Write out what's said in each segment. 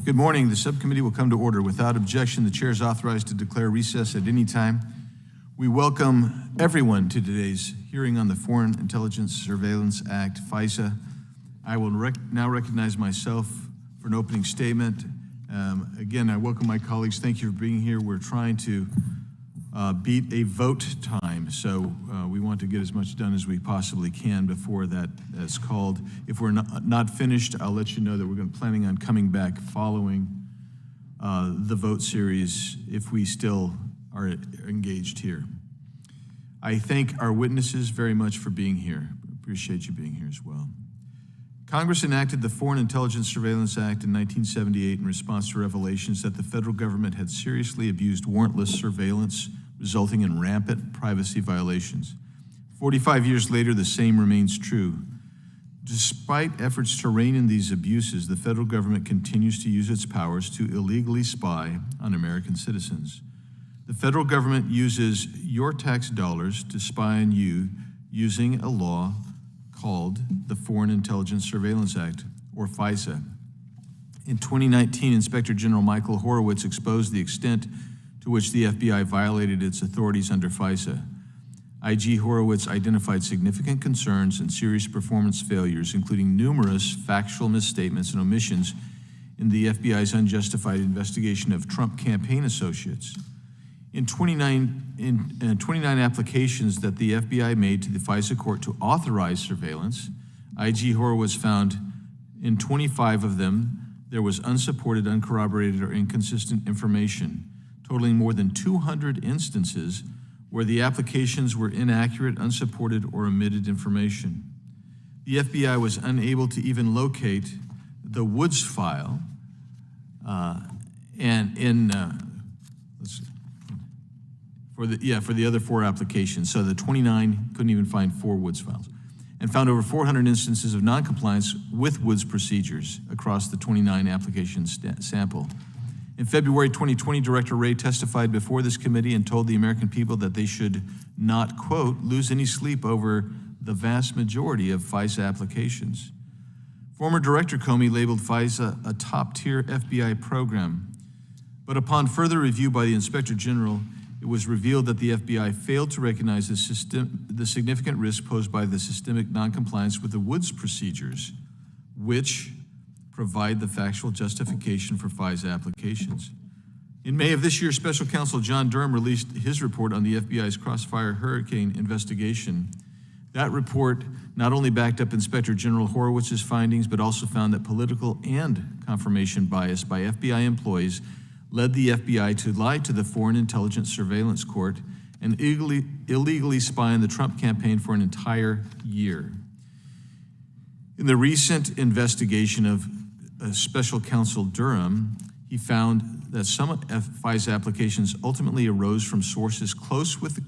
Good morning. The subcommittee will come to order. Without objection, the chair is authorized to declare recess at any time. We welcome everyone to today's hearing on the Foreign Intelligence Surveillance Act, FISA. I will now recognize myself for an opening statement. Again, I welcome my colleagues. Thank you for being here. We're trying to beat a vote time, so we want to get as much done as we possibly can before that's called. If we're not finished, I'll let you know that we're planning on coming back following the vote series if we still are engaged here. I thank our witnesses very much for being here. Appreciate you being here as well. Congress enacted the Foreign Intelligence Surveillance Act in 1978 in response to revelations that the federal government had seriously abused warrantless surveillance, resulting in rampant privacy violations. 45 years later, the same remains true. Despite efforts to rein in these abuses, the federal government continues to use its powers to illegally spy on American citizens. The federal government uses your tax dollars to spy on you using a law called the Foreign Intelligence Surveillance Act, or FISA. In 2019, Inspector General Michael Horowitz exposed the extent to which the FBI violated its authorities under FISA. IG Horowitz identified significant concerns and serious performance failures, including numerous factual misstatements and omissions in the FBI's unjustified investigation of Trump campaign associates. In 29 applications that the FBI made to the FISA court to authorize surveillance, IG Horowitz found in 25 of them there was unsupported, uncorroborated, or inconsistent information, totaling more than 200 instances where the applications were inaccurate, unsupported, or omitted information. The FBI was unable to even locate the Woods file, for the other 4 applications. So the 29 couldn't even find 4 Woods files, and found over 400 instances of noncompliance with Woods procedures across the 29 application sample. In February 2020, Director Wray testified before this committee and told the American people that they should not, quote, lose any sleep over the vast majority of FISA applications. Former Director Comey labeled FISA a top-tier FBI program, but upon further review by the Inspector General, it was revealed that the FBI failed to recognize the significant risk posed by the systemic noncompliance with the Woods procedures, which provide the factual justification for FISA applications. In May of this year, Special Counsel John Durham released his report on the FBI's Crossfire Hurricane investigation. That report not only backed up Inspector General Horowitz's findings, but also found that political and confirmation bias by FBI employees led the FBI to lie to the Foreign Intelligence Surveillance Court and illegally spy on the Trump campaign for an entire year. In the recent investigation of Special Counsel Durham, he found that some FISA applications ultimately arose from sources close with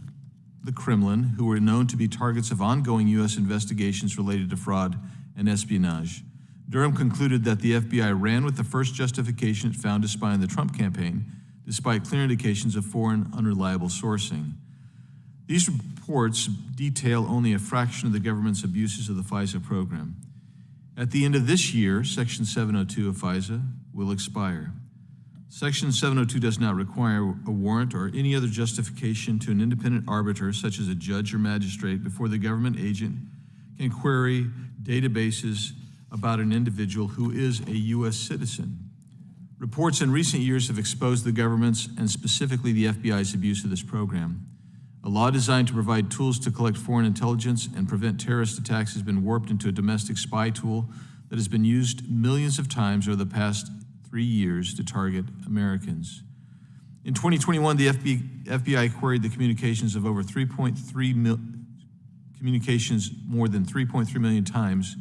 the Kremlin, who were known to be targets of ongoing U.S. investigations related to fraud and espionage. Durham concluded that the FBI ran with the first justification it found to spy on the Trump campaign, despite clear indications of foreign, unreliable sourcing. These reports detail only a fraction of the government's abuses of the FISA program. At the end of this year, Section 702 of FISA will expire. Section 702 does not require a warrant or any other justification to an independent arbiter, such as a judge or magistrate, before the government agent can query databases about an individual who is a U.S. citizen. Reports in recent years have exposed the government's, and specifically the FBI's, abuse of this program. A law designed to provide tools to collect foreign intelligence and prevent terrorist attacks has been warped into a domestic spy tool that has been used millions of times over the past 3 years to target Americans. In 2021, the FBI queried the communications of over more than 3.3 million times,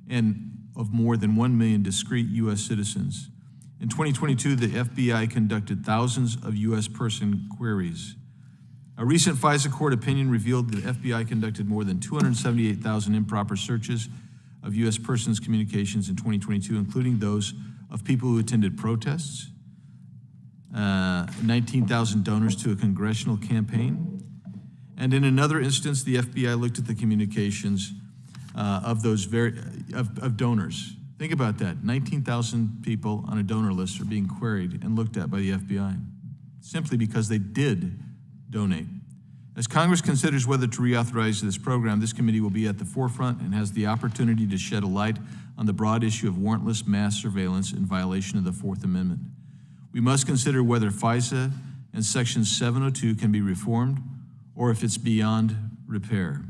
and of more than 1 million discrete U.S. citizens. In 2022, the FBI conducted thousands of U.S. person queries. A recent FISA court opinion revealed the FBI conducted more than 278,000 improper searches of U.S. persons' communications in 2022, including those of people who attended protests, 19,000 donors to a congressional campaign, and in another instance, the FBI looked at the communications of donors Think about that. 19,000 people on a donor list are being queried and looked at by the FBI simply because they did donate. As Congress considers whether to reauthorize this program, this committee will be at the forefront and has the opportunity to shed a light on the broad issue of warrantless mass surveillance in violation of the Fourth Amendment. We must consider whether FISA and Section 702 can be reformed or if it's beyond repair.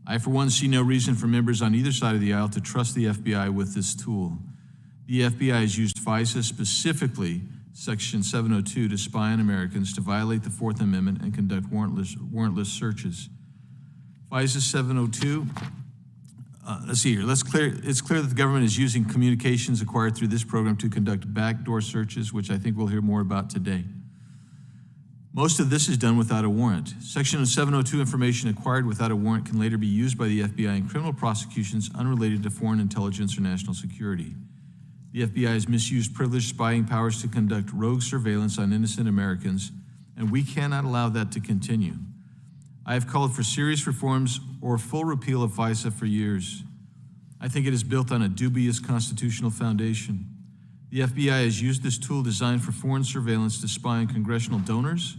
I, for one, see no reason for members on either side of the aisle to trust the FBI with this tool. The FBI has used FISA, specifically Section 702, to spy on Americans, to violate the Fourth Amendment and conduct warrantless searches. FISA 702, let's see here. It's clear that the government is using communications acquired through this program to conduct backdoor searches, which I think we'll hear more about today. Most of this is done without a warrant. Section 702 information acquired without a warrant can later be used by the FBI in criminal prosecutions unrelated to foreign intelligence or national security. The FBI has misused privileged spying powers to conduct rogue surveillance on innocent Americans, and we cannot allow that to continue. I have called for serious reforms or full repeal of FISA for years. I think it is built on a dubious constitutional foundation. The FBI has used this tool designed for foreign surveillance to spy on congressional donors,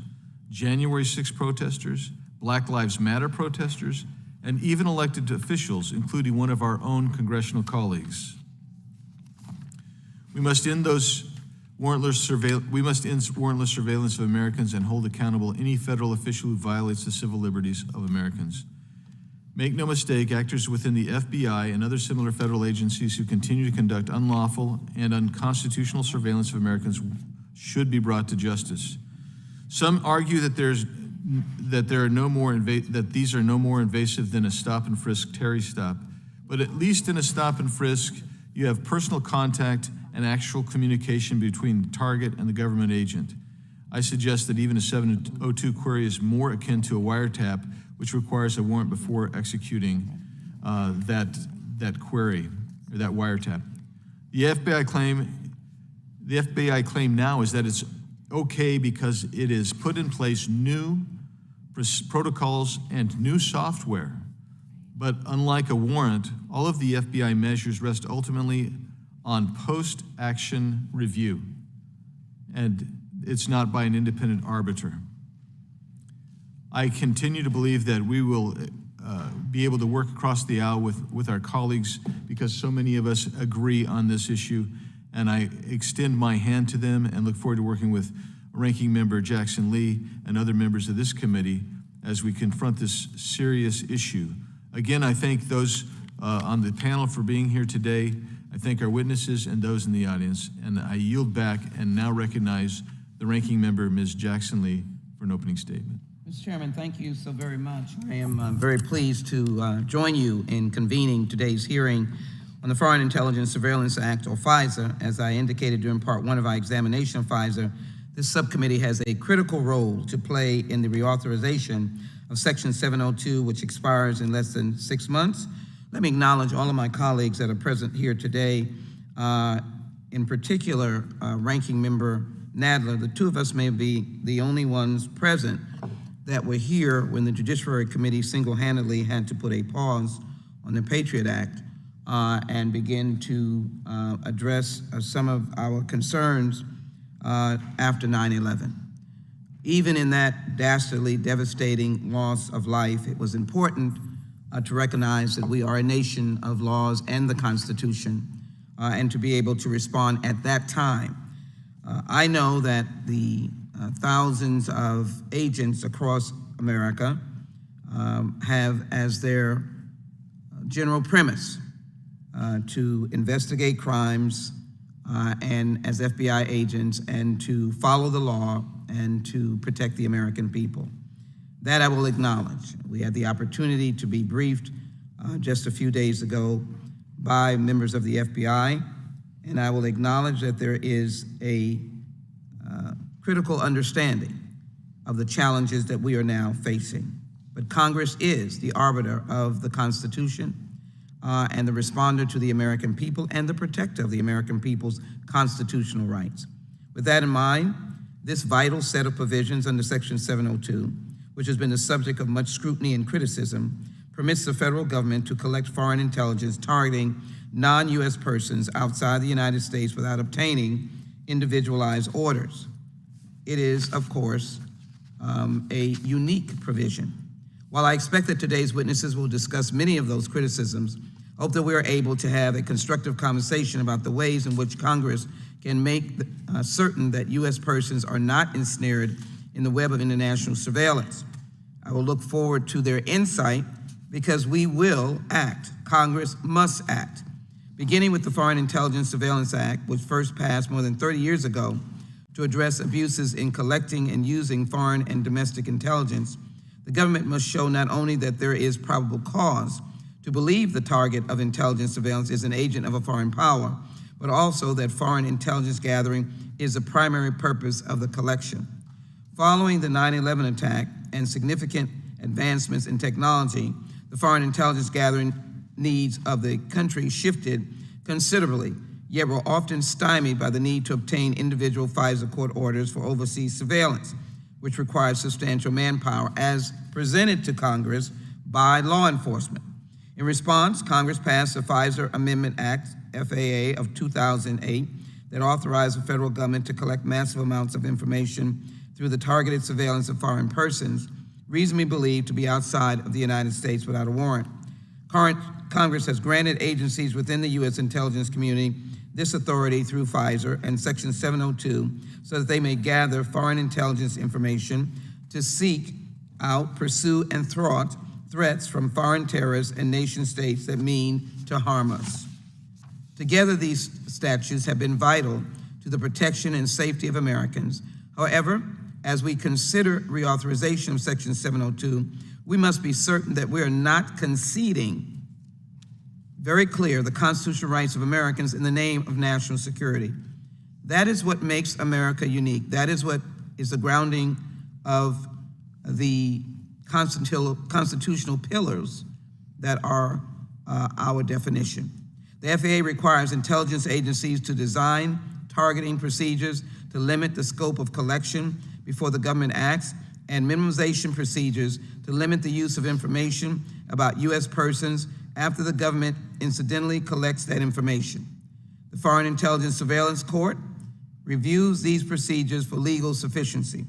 January 6 protesters, Black Lives Matter protesters, and even elected officials, including one of our own congressional colleagues. We must end warrantless surveillance of Americans and hold accountable any federal official who violates the civil liberties of Americans. Make no mistake, actors within the FBI and other similar federal agencies who continue to conduct unlawful and unconstitutional surveillance of Americans should be brought to justice. Some argue that these are no more invasive than a stop and frisk Terry stop, but at least in a stop and frisk, you have personal contact and actual communication between the target and the government agent. I suggest that even a 702 query is more akin to a wiretap, which requires a warrant before executing that query or that wiretap. The FBI claim now is that it's okay because it has put in place new protocols and new software. But unlike a warrant, all of the FBI measures rest ultimately on post-action review, and it's not by an independent arbiter. I continue to believe that we will be able to work across the aisle with our colleagues because so many of us agree on this issue, and I extend my hand to them and look forward to working with Ranking Member Jackson Lee and other members of this committee as we confront this serious issue. Again, I thank those on the panel for being here today. I thank our witnesses and those in the audience, and I yield back and now recognize the Ranking Member, Ms. Jackson Lee, for an opening statement. Mr. Chairman, thank you so very much. I am very pleased to join you in convening today's hearing on the Foreign Intelligence Surveillance Act, or FISA. As I indicated during part one of our examination of FISA, this subcommittee has a critical role to play in the reauthorization of Section 702, which expires in less than 6 months. Let me acknowledge all of my colleagues that are present here today, in particular, Ranking Member Nadler. The two of us may be the only ones present that were here when the Judiciary Committee single-handedly had to put a pause on the Patriot Act and begin to address some of our concerns after 9/11. Even in that dastardly, devastating loss of life, it was important to recognize that we are a nation of laws and the Constitution, and to be able to respond at that time. I know that the thousands of agents across America have as their general premise to investigate crimes and as FBI agents and to follow the law and to protect the American people. That I will acknowledge. We had the opportunity to be briefed just a few days ago by members of the FBI, and I will acknowledge that there is a critical understanding of the challenges that we are now facing. But Congress is the arbiter of the Constitution and the responder to the American people and the protector of the American people's constitutional rights. With that in mind, this vital set of provisions under Section 702, which has been the subject of much scrutiny and criticism, permits the federal government to collect foreign intelligence targeting non-U.S. persons outside the United States without obtaining individualized orders. It is, of course, a unique provision. While I expect that today's witnesses will discuss many of those criticisms, I hope that we are able to have a constructive conversation about the ways in which Congress can make certain that U.S. persons are not ensnared in the web of international surveillance. I will look forward to their insight because we will act. Congress must act. Beginning with the Foreign Intelligence Surveillance Act, which first passed more than 30 years ago to address abuses in collecting and using foreign and domestic intelligence, the government must show not only that there is probable cause to believe the target of intelligence surveillance is an agent of a foreign power, but also that foreign intelligence gathering is the primary purpose of the collection. Following the 9/11 attack and significant advancements in technology, the foreign intelligence gathering needs of the country shifted considerably, yet were often stymied by the need to obtain individual FISA court orders for overseas surveillance, which requires substantial manpower, as presented to Congress by law enforcement. In response, Congress passed the FISA Amendment Act, FAA, of 2008 that authorized the federal government to collect massive amounts of information through the targeted surveillance of foreign persons reasonably believed to be outside of the United States without a warrant. Congress has granted agencies within the U.S. intelligence community this authority through FISA and Section 702 so that they may gather foreign intelligence information to seek out, pursue, and thwart threats from foreign terrorists and nation states that mean to harm us. Together, these statutes have been vital to the protection and safety of Americans. However, as we consider reauthorization of Section 702, we must be certain that we are not conceding very clear the constitutional rights of Americans in the name of national security. That is what makes America unique. That is what is the grounding of the constitutional pillars that are our definition. The FAA requires intelligence agencies to design targeting procedures to limit the scope of collection before the government acts, and minimization procedures to limit the use of information about U.S. persons after the government incidentally collects that information. The Foreign Intelligence Surveillance Court reviews these procedures for legal sufficiency.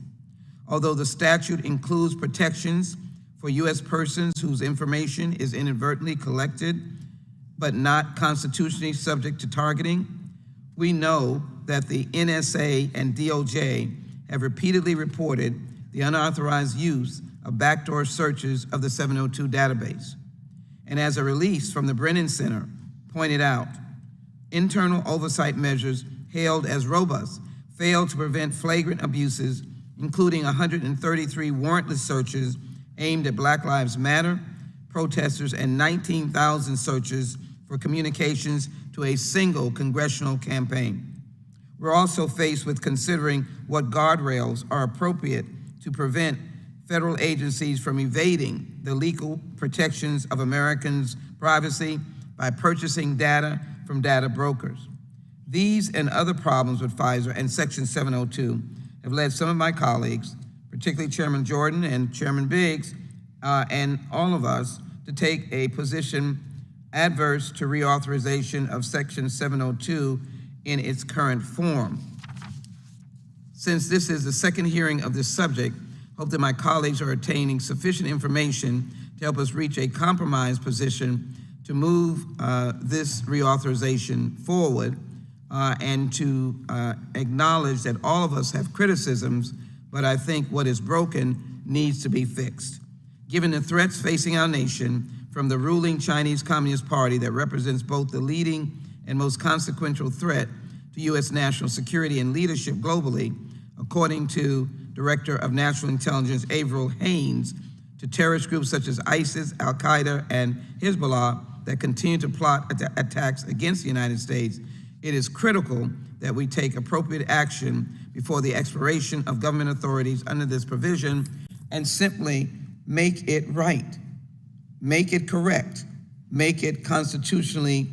Although the statute includes protections for U.S. persons whose information is inadvertently collected but not constitutionally subject to targeting, we know that the NSA and DOJ have repeatedly reported the unauthorized use of backdoor searches of the 702 database. And as a release from the Brennan Center pointed out, internal oversight measures hailed as robust failed to prevent flagrant abuses, including 133 warrantless searches aimed at Black Lives Matter protesters and 19,000 searches for communications to a single congressional campaign. We're also faced with considering what guardrails are appropriate to prevent federal agencies from evading the legal protections of Americans' privacy by purchasing data from data brokers. These and other problems with FISA and Section 702 have led some of my colleagues, particularly Chairman Jordan and Chairman Biggs, and all of us, to take a position adverse to reauthorization of Section 702 in its current form. Since this is the second hearing of this subject, I hope that my colleagues are attaining sufficient information to help us reach a compromise position to move this reauthorization forward and to acknowledge that all of us have criticisms, but I think what is broken needs to be fixed. Given the threats facing our nation from the ruling Chinese Communist Party that represents both the leading and most consequential threat to U.S. national security and leadership globally, according to Director of National Intelligence Avril Haines, to terrorist groups such as ISIS, Al-Qaeda, and Hezbollah that continue to plot attacks against the United States, it is critical that we take appropriate action before the expiration of government authorities under this provision and simply make it right, make it correct, make it constitutionally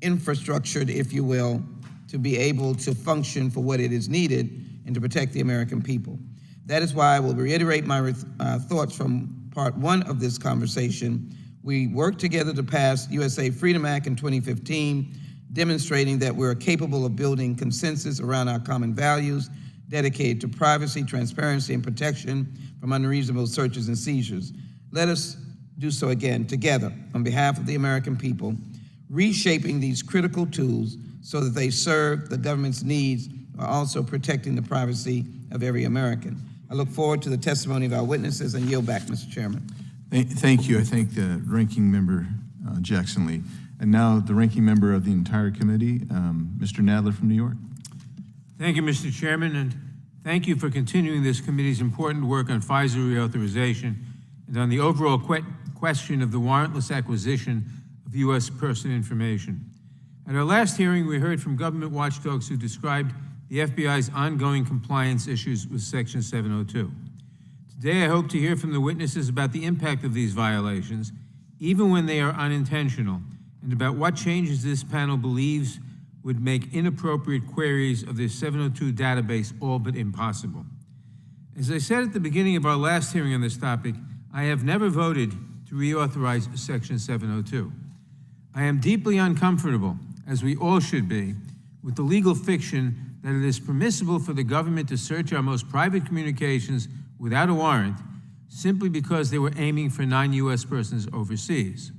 infrastructured, if you will, to be able to function for what it is needed and to protect the American people. That is why I will reiterate my thoughts from part one of this conversation, we worked together to pass USA Freedom Act in 2015, demonstrating that we're capable of building consensus around our common values dedicated to privacy, transparency, and protection from unreasonable searches and seizures. Let us do so again together on behalf of the American people, reshaping these critical tools so that they serve the government's needs while also protecting the privacy of every American. I look forward to the testimony of our witnesses and yield back, Mr. Chairman. Thank you. I thank the Ranking Member Jackson Lee. And now the Ranking Member of the entire committee, Mr. Nadler from New York. Thank you, Mr. Chairman, and thank you for continuing this committee's important work on FISA reauthorization and on the overall question of the warrantless acquisition of U.S. personal information. At our last hearing, we heard from government watchdogs who described the FBI's ongoing compliance issues with Section 702. Today, I hope to hear from the witnesses about the impact of these violations, even when they are unintentional, and about what changes this panel believes would make inappropriate queries of the 702 database all but impossible. As I said at the beginning of our last hearing on this topic, I have never voted to reauthorize Section 702. I am deeply uncomfortable, as we all should be, with the legal fiction that it is permissible for the government to search our most private communications without a warrant simply because they were aiming for non-U.S. persons overseas.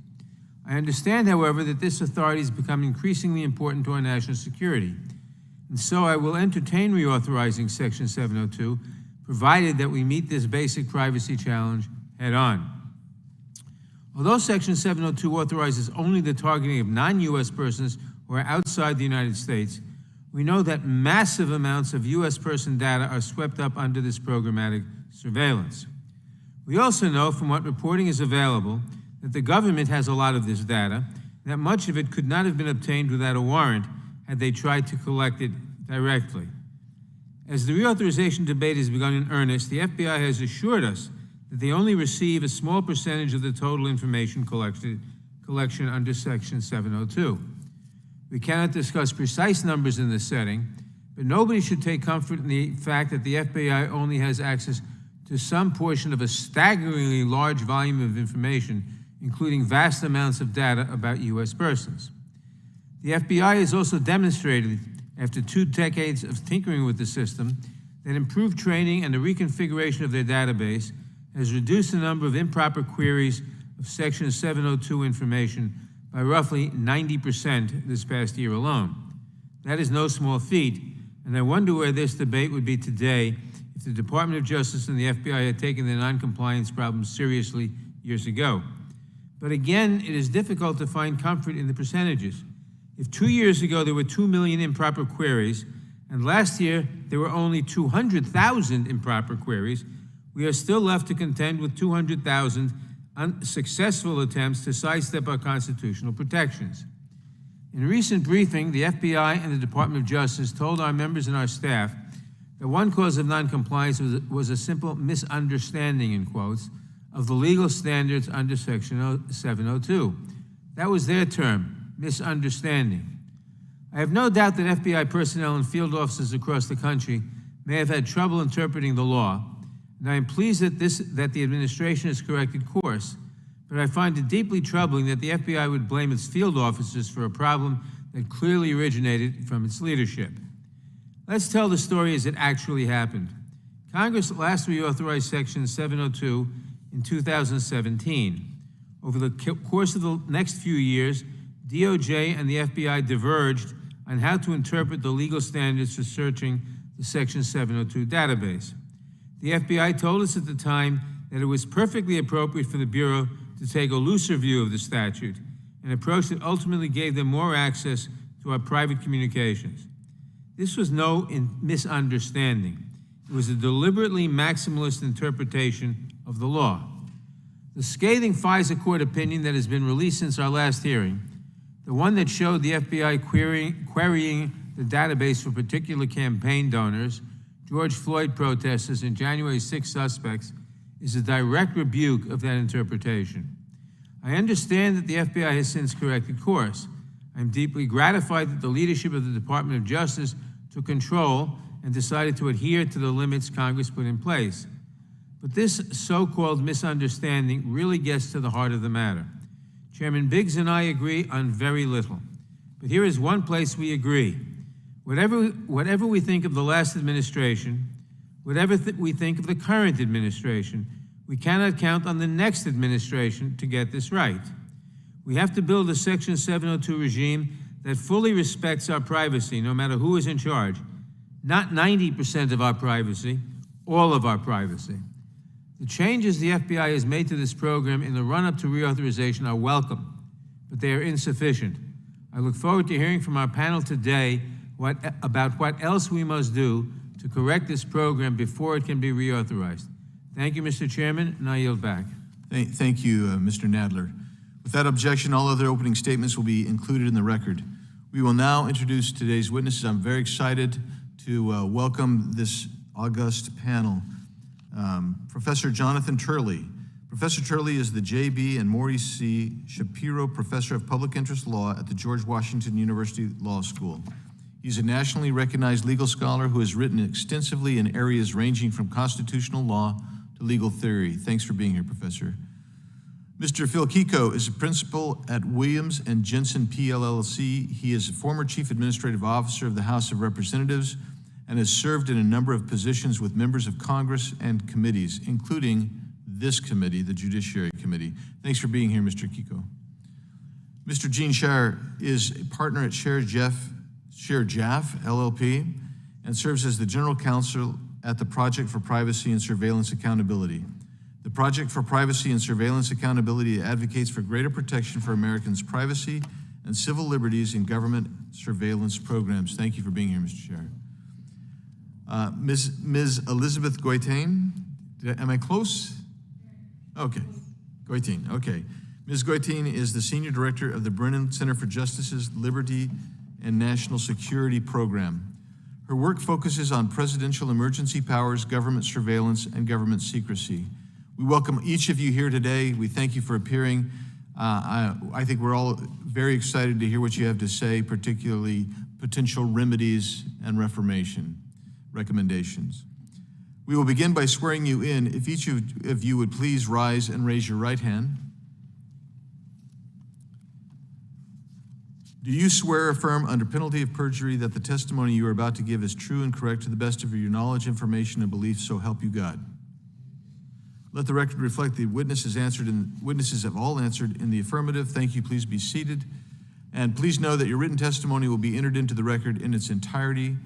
I understand, however, that this authority has become increasingly important to our national security, and so I will entertain reauthorizing Section 702, provided that we meet this basic privacy challenge head-on. Although Section 702 authorizes only the targeting of non-U.S. persons who are outside the United States, we know that massive amounts of U.S. person data are swept up under this programmatic surveillance. We also know from what reporting is available that the government has a lot of this data, and that much of it could not have been obtained without a warrant had they tried to collect it directly. As the reauthorization debate has begun in earnest, the FBI has assured us that they only receive a small percentage of the total information collection under Section 702. We cannot discuss precise numbers in this setting, but nobody should take comfort in the fact that the FBI only has access to some portion of a staggeringly large volume of information, including vast amounts of data about U.S. persons. The FBI has also demonstrated, after 2 decades of tinkering with the system, that improved training and the reconfiguration of their database has reduced the number of improper queries of Section 702 information by roughly 90% this past year alone. That is no small feat, and I wonder where this debate would be today if the Department of Justice and the FBI had taken their noncompliance problems seriously years ago. But again, it is difficult to find comfort in the percentages. If 2 years ago there were 2 million improper queries, and last year there were only 200,000 improper queries, we are still left to contend with 200,000 unsuccessful attempts to sidestep our constitutional protections. In a recent briefing, the FBI and the Department of Justice told our members and our staff that one cause of noncompliance was a simple misunderstanding, in quotes, of the legal standards under Section 702. That was their term, misunderstanding. I have no doubt that FBI personnel and field officers across the country may have had trouble interpreting the law, and I am pleased that the administration has corrected course, but I find it deeply troubling that the FBI would blame its field officers for a problem that clearly originated from its leadership. Let's tell the story as it actually happened. Congress last reauthorized Section 702 in 2017. Over the course of the next few years, DOJ and the FBI diverged on how to interpret the legal standards for searching the Section 702 database. The FBI told us at the time that it was perfectly appropriate for the Bureau to take a looser view of the statute, an approach that ultimately gave them more access to our private communications. This was no misunderstanding. It was a deliberately maximalist interpretation of the law. The scathing FISA court opinion that has been released since our last hearing, the one that showed the FBI querying the database for particular campaign donors, George Floyd protesters, and January 6 suspects, is a direct rebuke of that interpretation. I understand that the FBI has since corrected course. I'm deeply gratified that the leadership of the Department of Justice took control and decided to adhere to the limits Congress put in place. But this so-called misunderstanding really gets to the heart of the matter. Chairman Biggs and I agree on very little. But here is one place we agree. Whatever we think of the last administration, whatever we think of the current administration, we cannot count on the next administration to get this right. We have to build a Section 702 regime that fully respects our privacy, no matter who is in charge. Not 90% of our privacy, all of our privacy. The changes the FBI has made to this program in the run-up to reauthorization are welcome, but they are insufficient. I look forward to hearing from our panel today about what else we must do to correct this program before it can be reauthorized. Thank you, Mr. Chairman, and I yield back. Thank you, Mr. Nadler. Without objection, all other opening statements will be included in the record. We will now introduce today's witnesses. I'm very excited to welcome this august panel. Professor Jonathan Turley. Professor Turley is the J.B. and Maurice C. Shapiro Professor of Public Interest Law at the George Washington University Law School. He's a nationally recognized legal scholar who has written extensively in areas ranging from constitutional law to legal theory. Thanks for being here, Professor. Mr. Phil Kiko is a principal at Williams & Jensen PLLC. He is a former Chief Administrative Officer of the House of Representatives and has served in a number of positions with members of Congress and committees, including this committee, the Judiciary Committee. Thanks for being here, Mr. Kiko. Mr. Gene Shire is a partner at Share Jaff LLP and serves as the General Counsel at the Project for Privacy and Surveillance Accountability. The Project for Privacy and Surveillance Accountability advocates for greater protection for Americans' privacy and civil liberties in government surveillance programs. Thank you for being here, Mr. Shire. Ms. Elizabeth Goitain, am I close? Okay, Goitain, okay. Ms. Goitain is the Senior Director of the Brennan Center for Justice's Liberty and National Security Program. Her work focuses on presidential emergency powers, government surveillance, and government secrecy. We welcome each of you here today. We thank you for appearing. I think we're all very excited to hear what you have to say, particularly potential remedies and recommendations. We will begin by swearing you in. If each of you would please rise and raise your right hand. Do you swear or affirm under penalty of perjury that the testimony you are about to give is true and correct to the best of your knowledge, information, and belief, so help you God? Let the record reflect the witnesses have all answered in the affirmative. Thank you. Please be seated. And please know that your written testimony will be entered into the record in its entirety.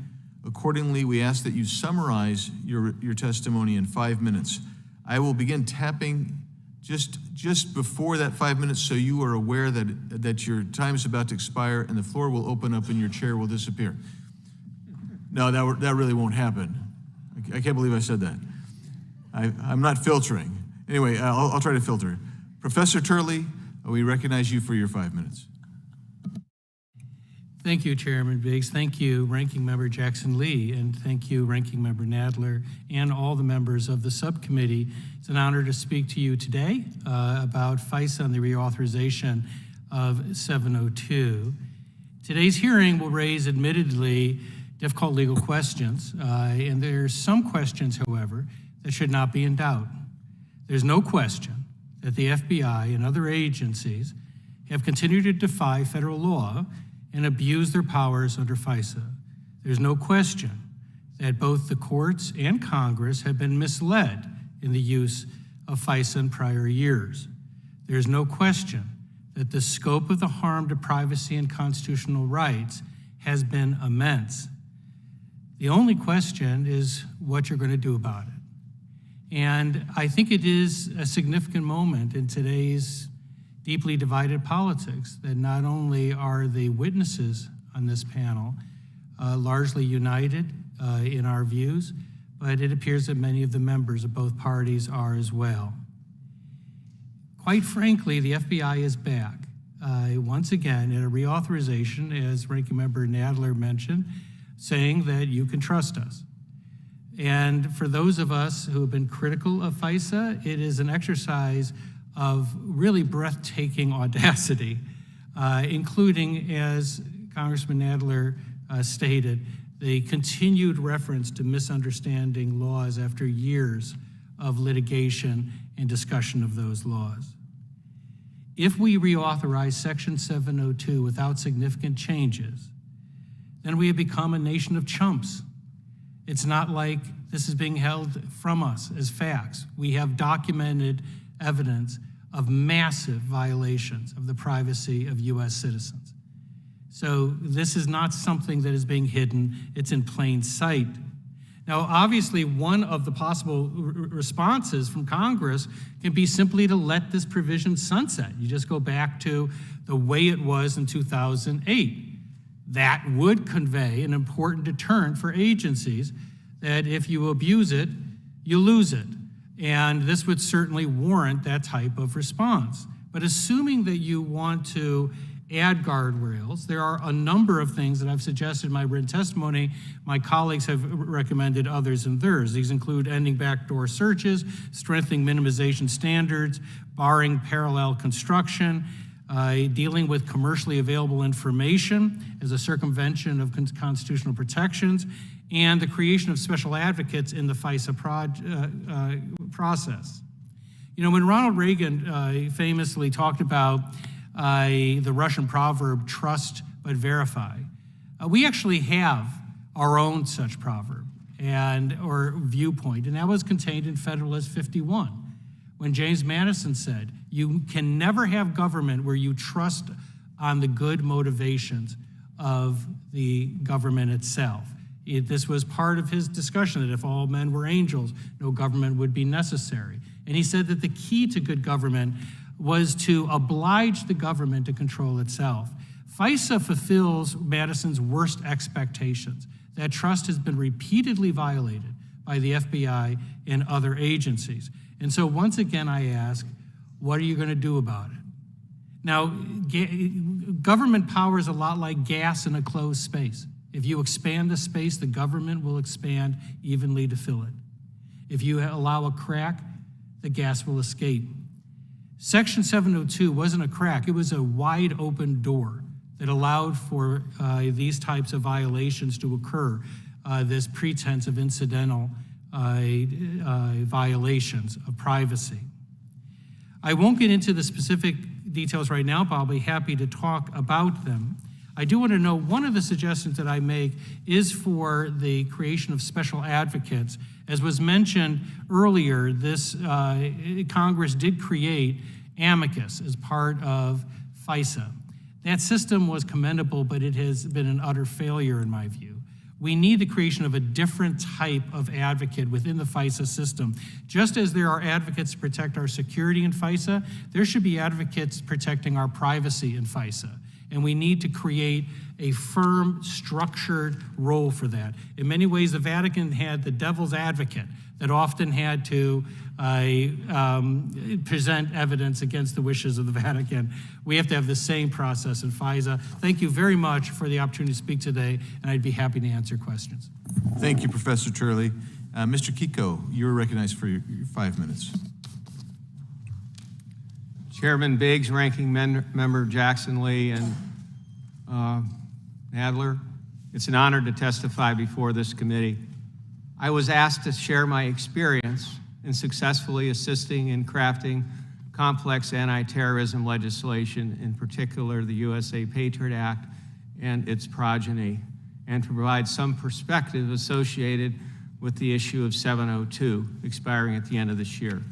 Accordingly, we ask that you summarize your testimony in 5 minutes. I will begin tapping just before that 5 minutes so you are aware that your time is about to expire and the floor will open up and your chair will disappear. No, that really won't happen. I can't believe I said that. I'm not filtering. Anyway, I'll try to filter. Professor Turley, we recognize you for your 5 minutes. Thank you, Chairman Biggs. Thank you, Ranking Member Jackson Lee, and thank you, Ranking Member Nadler, and all the members of the subcommittee. It's an honor to speak to you today about FISA and the reauthorization of 702. Today's hearing will raise admittedly difficult legal questions, and there's some questions, however, that should not be in doubt. There's no question that the FBI and other agencies have continued to defy federal law and abuse their powers under FISA. There's no question that both the courts and Congress have been misled in the use of FISA in prior years. There's no question that the scope of the harm to privacy and constitutional rights has been immense. The only question is what you're going to do about it. And I think it is a significant moment in today's deeply divided politics that not only are the witnesses on this panel largely united in our views, but it appears that many of the members of both parties are as well. Quite frankly, the FBI is back once again in a reauthorization, as Ranking Member Nadler mentioned, saying that you can trust us. And for those of us who have been critical of FISA, it is an exercise of really breathtaking audacity, including, as Congressman Nadler stated, the continued reference to misunderstanding laws after years of litigation and discussion of those laws. If we reauthorize Section 702 without significant changes, then we have become a nation of chumps. It's not like this is being held from us as facts. We have documented evidence of massive violations of the privacy of U.S. citizens. So this is not something that is being hidden, it's in plain sight. Now, obviously, one of the possible responses from Congress can be simply to let this provision sunset. You just go back to the way it was in 2008. That would convey an important deterrent for agencies that if you abuse it, you lose it. And this would certainly warrant that type of response. But assuming that you want to add guardrails, there are a number of things that I've suggested in my written testimony. My colleagues have recommended others in theirs. These include ending backdoor searches, strengthening minimization standards, barring parallel construction, dealing with commercially available information as a circumvention of constitutional protections, and the creation of special advocates in the FISA process. You know, when Ronald Reagan famously talked about the Russian proverb, trust but verify, we actually have our own such proverb or viewpoint, and that was contained in Federalist 51, when James Madison said, you can never have government where you trust on the good motivations of the government itself. This was part of his discussion that if all men were angels, no government would be necessary. And he said that the key to good government was to oblige the government to control itself. FISA fulfills Madison's worst expectations. That trust has been repeatedly violated by the FBI and other agencies. And so once again, I ask, what are you going to do about it? Now, government power is a lot like gas in a closed space. If you expand the space, the government will expand evenly to fill it. If you allow a crack, the gas will escape. Section 702 wasn't a crack, it was a wide open door that allowed for these types of violations to occur, this pretense of incidental violations of privacy. I won't get into the specific details right now, but I'll be happy to talk about them. I do want to know, one of the suggestions that I make is for the creation of special advocates. As was mentioned earlier, this Congress did create amicus as part of FISA. That system was commendable, but it has been an utter failure in my view. We need the creation of a different type of advocate within the FISA system. Just as there are advocates to protect our security in FISA, there should be advocates protecting our privacy in FISA. And we need to create a firm, structured role for that. In many ways, the Vatican had the devil's advocate that often had to present evidence against the wishes of the Vatican. We have to have the same process in FISA. Thank you very much for the opportunity to speak today, and I'd be happy to answer questions. Thank you, Professor Turley. Mr. Kiko, you're recognized for your 5 minutes. Chairman Biggs, Ranking Member Jackson Lee, and Nadler, it's an honor to testify before this committee. I was asked to share my experience in successfully assisting in crafting complex anti-terrorism legislation, in particular the USA Patriot Act and its progeny, and to provide some perspective associated with the issue of 702 expiring at the end of this year.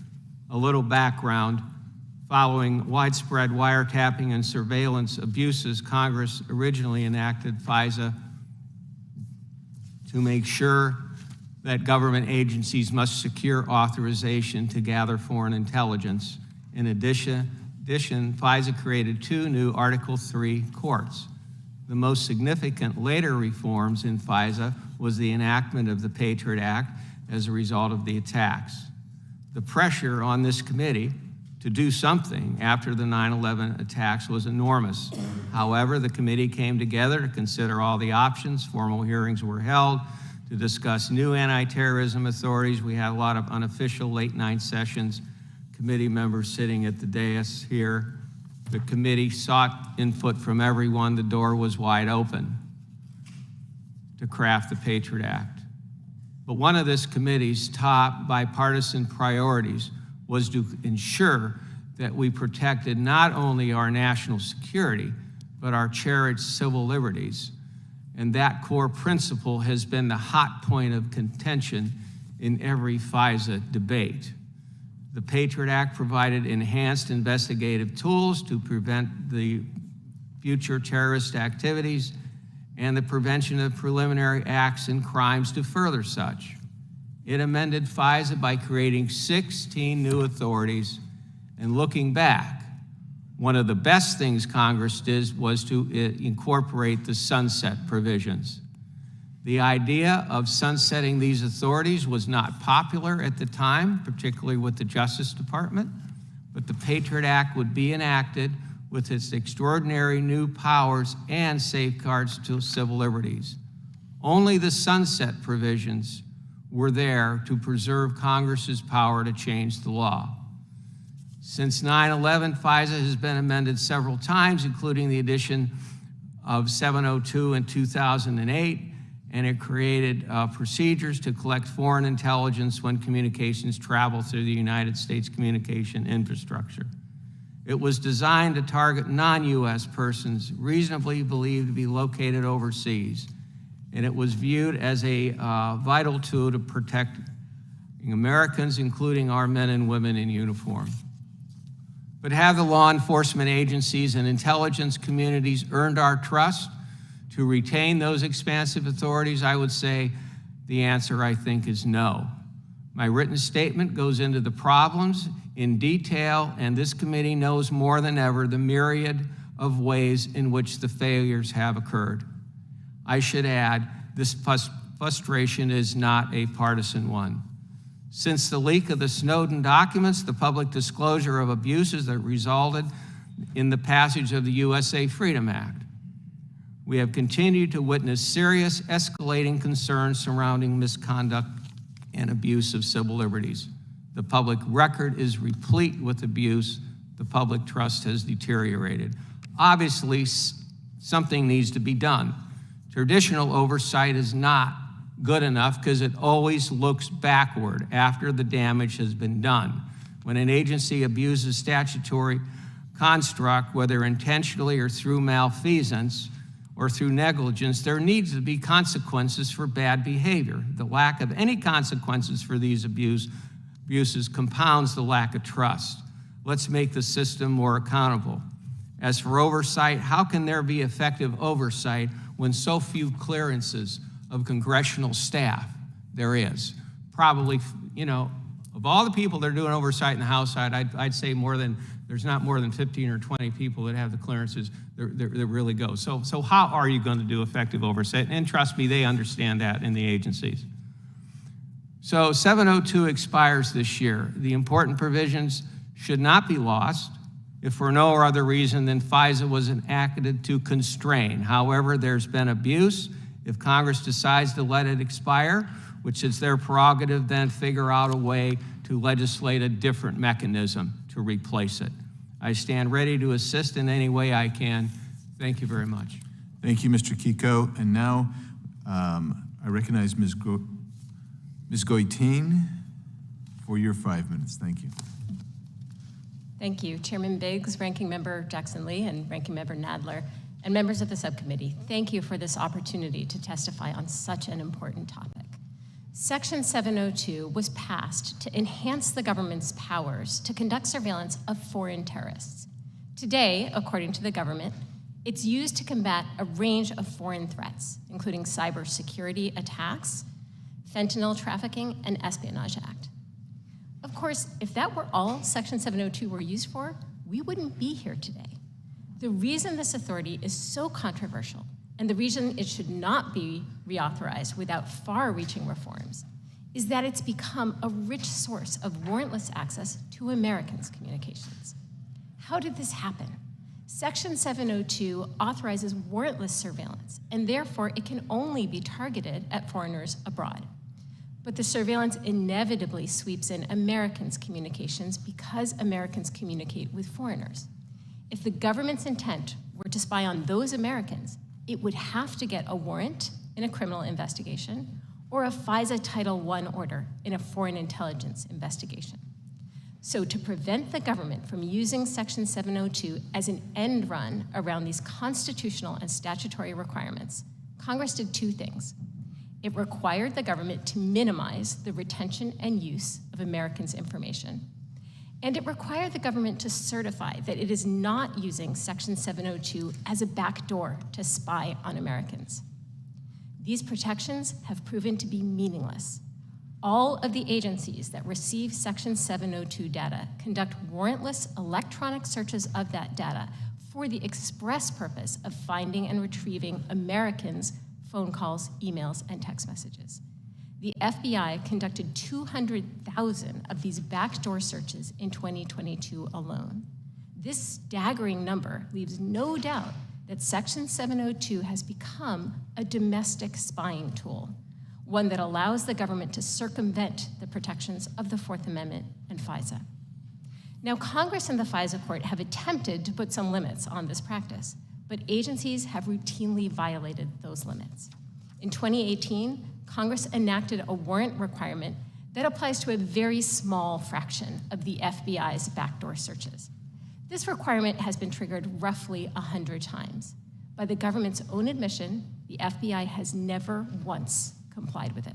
A little background. Following widespread wiretapping and surveillance abuses, Congress originally enacted FISA to make sure that government agencies must secure authorization to gather foreign intelligence. In addition, FISA created 2 new Article III courts. The most significant later reforms in FISA was the enactment of the Patriot Act as a result of the attacks. The pressure on this committee to do something after the 9/11 attacks was enormous. However, the committee came together to consider all the options. Formal hearings were held to discuss new anti-terrorism authorities. We had a lot of unofficial late-night sessions, committee members sitting at the dais here. The committee sought input from everyone. The door was wide open to craft the Patriot Act. But one of this committee's top bipartisan priorities was to ensure that we protected not only our national security, but our cherished civil liberties. And that core principle has been the hot point of contention in every FISA debate. The Patriot Act provided enhanced investigative tools to prevent the future terrorist activities and the prevention of preliminary acts and crimes to further such. It amended FISA by creating 16 new authorities, and looking back, one of the best things Congress did was to incorporate the sunset provisions. The idea of sunsetting these authorities was not popular at the time, particularly with the Justice Department, but the Patriot Act would be enacted with its extraordinary new powers and safeguards to civil liberties. Only the sunset provisions were there to preserve Congress's power to change the law. Since 9/11, FISA has been amended several times, including the addition of 702 in 2008, and it created procedures to collect foreign intelligence when communications travel through the United States communication infrastructure. It was designed to target non-U.S. persons reasonably believed to be located overseas, and it was viewed as a vital tool to protect Americans, including our men and women in uniform. But have the law enforcement agencies and intelligence communities earned our trust to retain those expansive authorities? I would say the answer, I think, is no. My written statement goes into the problems in detail, and this committee knows more than ever the myriad of ways in which the failures have occurred. I should add, this frustration is not a partisan one. Since the leak of the Snowden documents, the public disclosure of abuses that resulted in the passage of the USA Freedom Act, we have continued to witness serious escalating concerns surrounding misconduct and abuse of civil liberties. The public record is replete with abuse. The public trust has deteriorated. Obviously, something needs to be done. Traditional oversight is not good enough because it always looks backward after the damage has been done. When an agency abuses statutory construct, whether intentionally or through malfeasance or through negligence, there needs to be consequences for bad behavior. The lack of any consequences for these abuses compounds the lack of trust. Let's make the system more accountable. As for oversight, how can there be effective oversight when so few clearances of congressional staff there is? Probably, of all the people that are doing oversight in the House side, I'd say there's not more than 15 or 20 people that have the clearances that really go. So how are you going to do effective oversight? And trust me, they understand that in the agencies. So 702 expires this year. The important provisions should not be lost if for no other reason than FISA was enacted to constrain. However, there's been abuse. If Congress decides to let it expire, which is their prerogative, then figure out a way to legislate a different mechanism to replace it. I stand ready to assist in any way I can. Thank you very much. Thank you, Mr. Kiko. And now I recognize Ms. Goitin for your 5 minutes. Thank you. Thank you, Chairman Biggs, Ranking Member Jackson-Lee, and Ranking Member Nadler, and members of the subcommittee. Thank you for this opportunity to testify on such an important topic. Section 702 was passed to enhance the government's powers to conduct surveillance of foreign terrorists. Today, according to the government, it's used to combat a range of foreign threats, including cybersecurity attacks, fentanyl trafficking, and espionage act. Of course, if that were all Section 702 were used for, we wouldn't be here today. The reason this authority is so controversial, and the reason it should not be reauthorized without far-reaching reforms, is that it's become a rich source of warrantless access to Americans' communications. How did this happen? Section 702 authorizes warrantless surveillance, and therefore it can only be targeted at foreigners abroad. But the surveillance inevitably sweeps in Americans' communications because Americans communicate with foreigners. If the government's intent were to spy on those Americans, it would have to get a warrant in a criminal investigation or a FISA Title I order in a foreign intelligence investigation. So to prevent the government from using Section 702 as an end run around these constitutional and statutory requirements, Congress did two things. It required the government to minimize the retention and use of Americans' information, and it required the government to certify that it is not using Section 702 as a backdoor to spy on Americans. These protections have proven to be meaningless. All of the agencies that receive Section 702 data conduct warrantless electronic searches of that data for the express purpose of finding and retrieving Americans' phone calls, emails, and text messages. The FBI conducted 200,000 of these backdoor searches in 2022 alone. This staggering number leaves no doubt that Section 702 has become a domestic spying tool, one that allows the government to circumvent the protections of the Fourth Amendment and FISA. Now, Congress and the FISA Court have attempted to put some limits on this practice, but agencies have routinely violated those limits. In 2018, Congress enacted a warrant requirement that applies to a very small fraction of the FBI's backdoor searches. This requirement has been triggered roughly 100 times. By the government's own admission, the FBI has never once complied with it.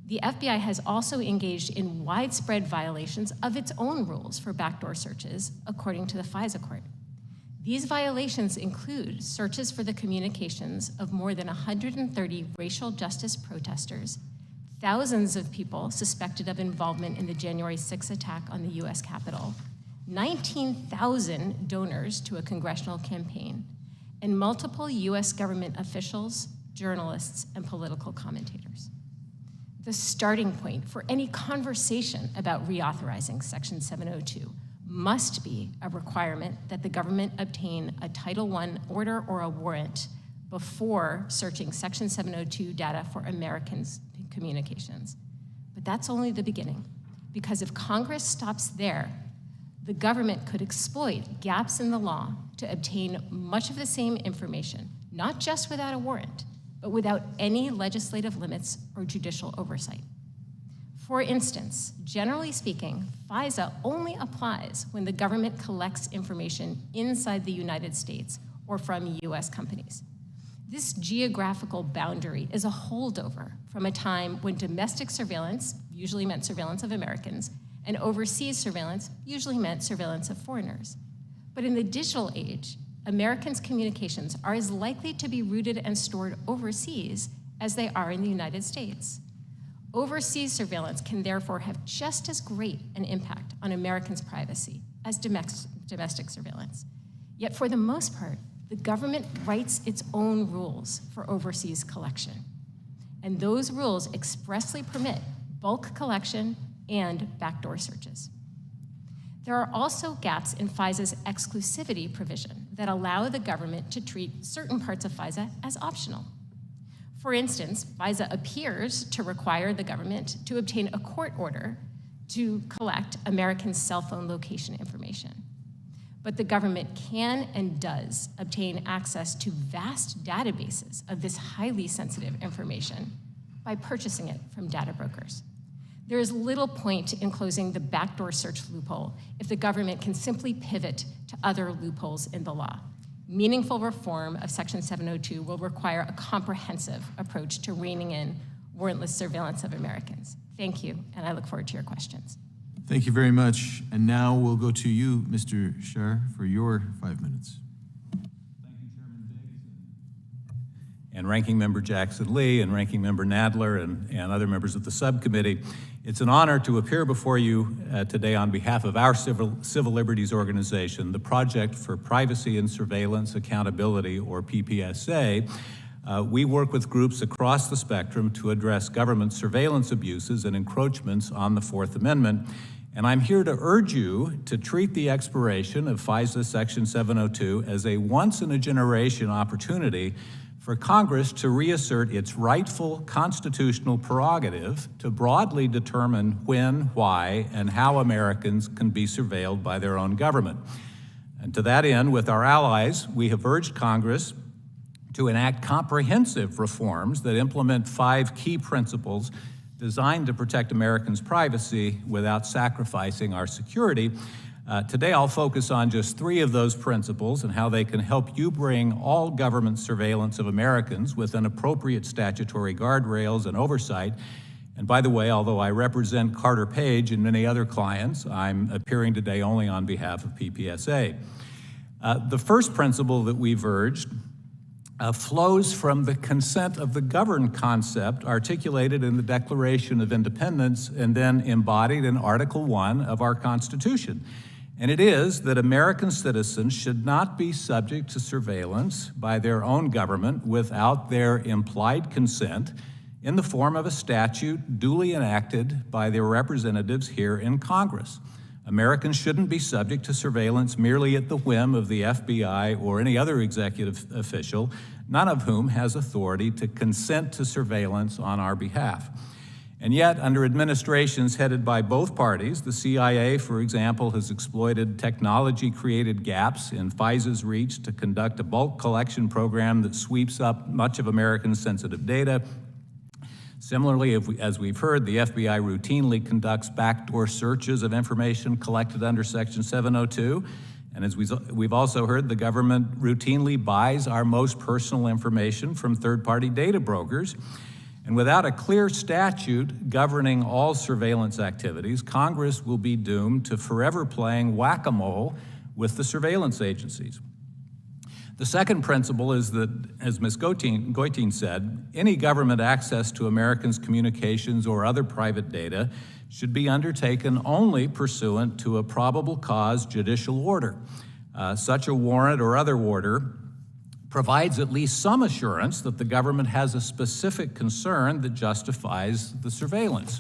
The FBI has also engaged in widespread violations of its own rules for backdoor searches, according to the FISA Court. These violations include searches for the communications of more than 130 racial justice protesters, thousands of people suspected of involvement in the January 6th attack on the US Capitol, 19,000 donors to a congressional campaign, and multiple US government officials, journalists, and political commentators. The starting point for any conversation about reauthorizing Section 702 must be a requirement that the government obtain a Title I order or a warrant before searching Section 702 data for Americans' communications. But that's only the beginning, because if Congress stops there, the government could exploit gaps in the law to obtain much of the same information, not just without a warrant, but without any legislative limits or judicial oversight. For instance, generally speaking, FISA only applies when the government collects information inside the United States or from US companies. This geographical boundary is a holdover from a time when domestic surveillance usually meant surveillance of Americans, and overseas surveillance usually meant surveillance of foreigners. But in the digital age, Americans' communications are as likely to be rooted and stored overseas as they are in the United States. Overseas surveillance can therefore have just as great an impact on Americans' privacy as domestic surveillance. Yet for the most part, the government writes its own rules for overseas collection. And those rules expressly permit bulk collection and backdoor searches. There are also gaps in FISA's exclusivity provision that allow the government to treat certain parts of FISA as optional. For instance, FISA appears to require the government to obtain a court order to collect Americans' cell phone location information. But the government can and does obtain access to vast databases of this highly sensitive information by purchasing it from data brokers. There is little point in closing the backdoor search loophole if the government can simply pivot to other loopholes in the law. Meaningful reform of Section 702 will require a comprehensive approach to reining in warrantless surveillance of Americans. Thank you, and I look forward to your questions. Thank you very much. And now we'll go to you, Mr. Scher, for your 5 minutes. Thank you, Chairman Biggs, and Ranking Member Jackson Lee, and Ranking Member Nadler, and other members of the subcommittee. It's an honor to appear before you today on behalf of our civil liberties organization, the Project for Privacy and Surveillance Accountability, or PPSA. We work with groups across the spectrum to address government surveillance abuses and encroachments on the Fourth Amendment. And I'm here to urge you to treat the expiration of FISA Section 702 as a once-in-a-generation opportunity for Congress to reassert its rightful constitutional prerogative to broadly determine when, why, and how Americans can be surveilled by their own government. And to that end, with our allies, we have urged Congress to enact comprehensive reforms that implement 5 key principles designed to protect Americans' privacy without sacrificing our security. Today, I'll focus on just 3 of those principles and how they can help you bring all government surveillance of Americans within appropriate statutory guardrails and oversight. And by the way, although I represent Carter Page and many other clients, I'm appearing today only on behalf of PPSA. The first principle that we've urged flows from the consent of the governed concept articulated in the Declaration of Independence and then embodied in Article 1 of our Constitution. And it is that American citizens should not be subject to surveillance by their own government without their implied consent in the form of a statute duly enacted by their representatives here in Congress. Americans shouldn't be subject to surveillance merely at the whim of the FBI or any other executive official, none of whom has authority to consent to surveillance on our behalf. And yet, under administrations headed by both parties, the CIA, for example, has exploited technology-created gaps in FISA's reach to conduct a bulk collection program that sweeps up much of American sensitive data. Similarly, as we've heard, the FBI routinely conducts backdoor searches of information collected under Section 702. And as we've also heard, the government routinely buys our most personal information from third-party data brokers. And without a clear statute governing all surveillance activities, Congress will be doomed to forever playing whack-a-mole with the surveillance agencies. The second principle is that, as Ms. Goitein said, any government access to Americans' communications or other private data should be undertaken only pursuant to a probable cause judicial order. Such a warrant or other order provides at least some assurance that the government has a specific concern that justifies the surveillance.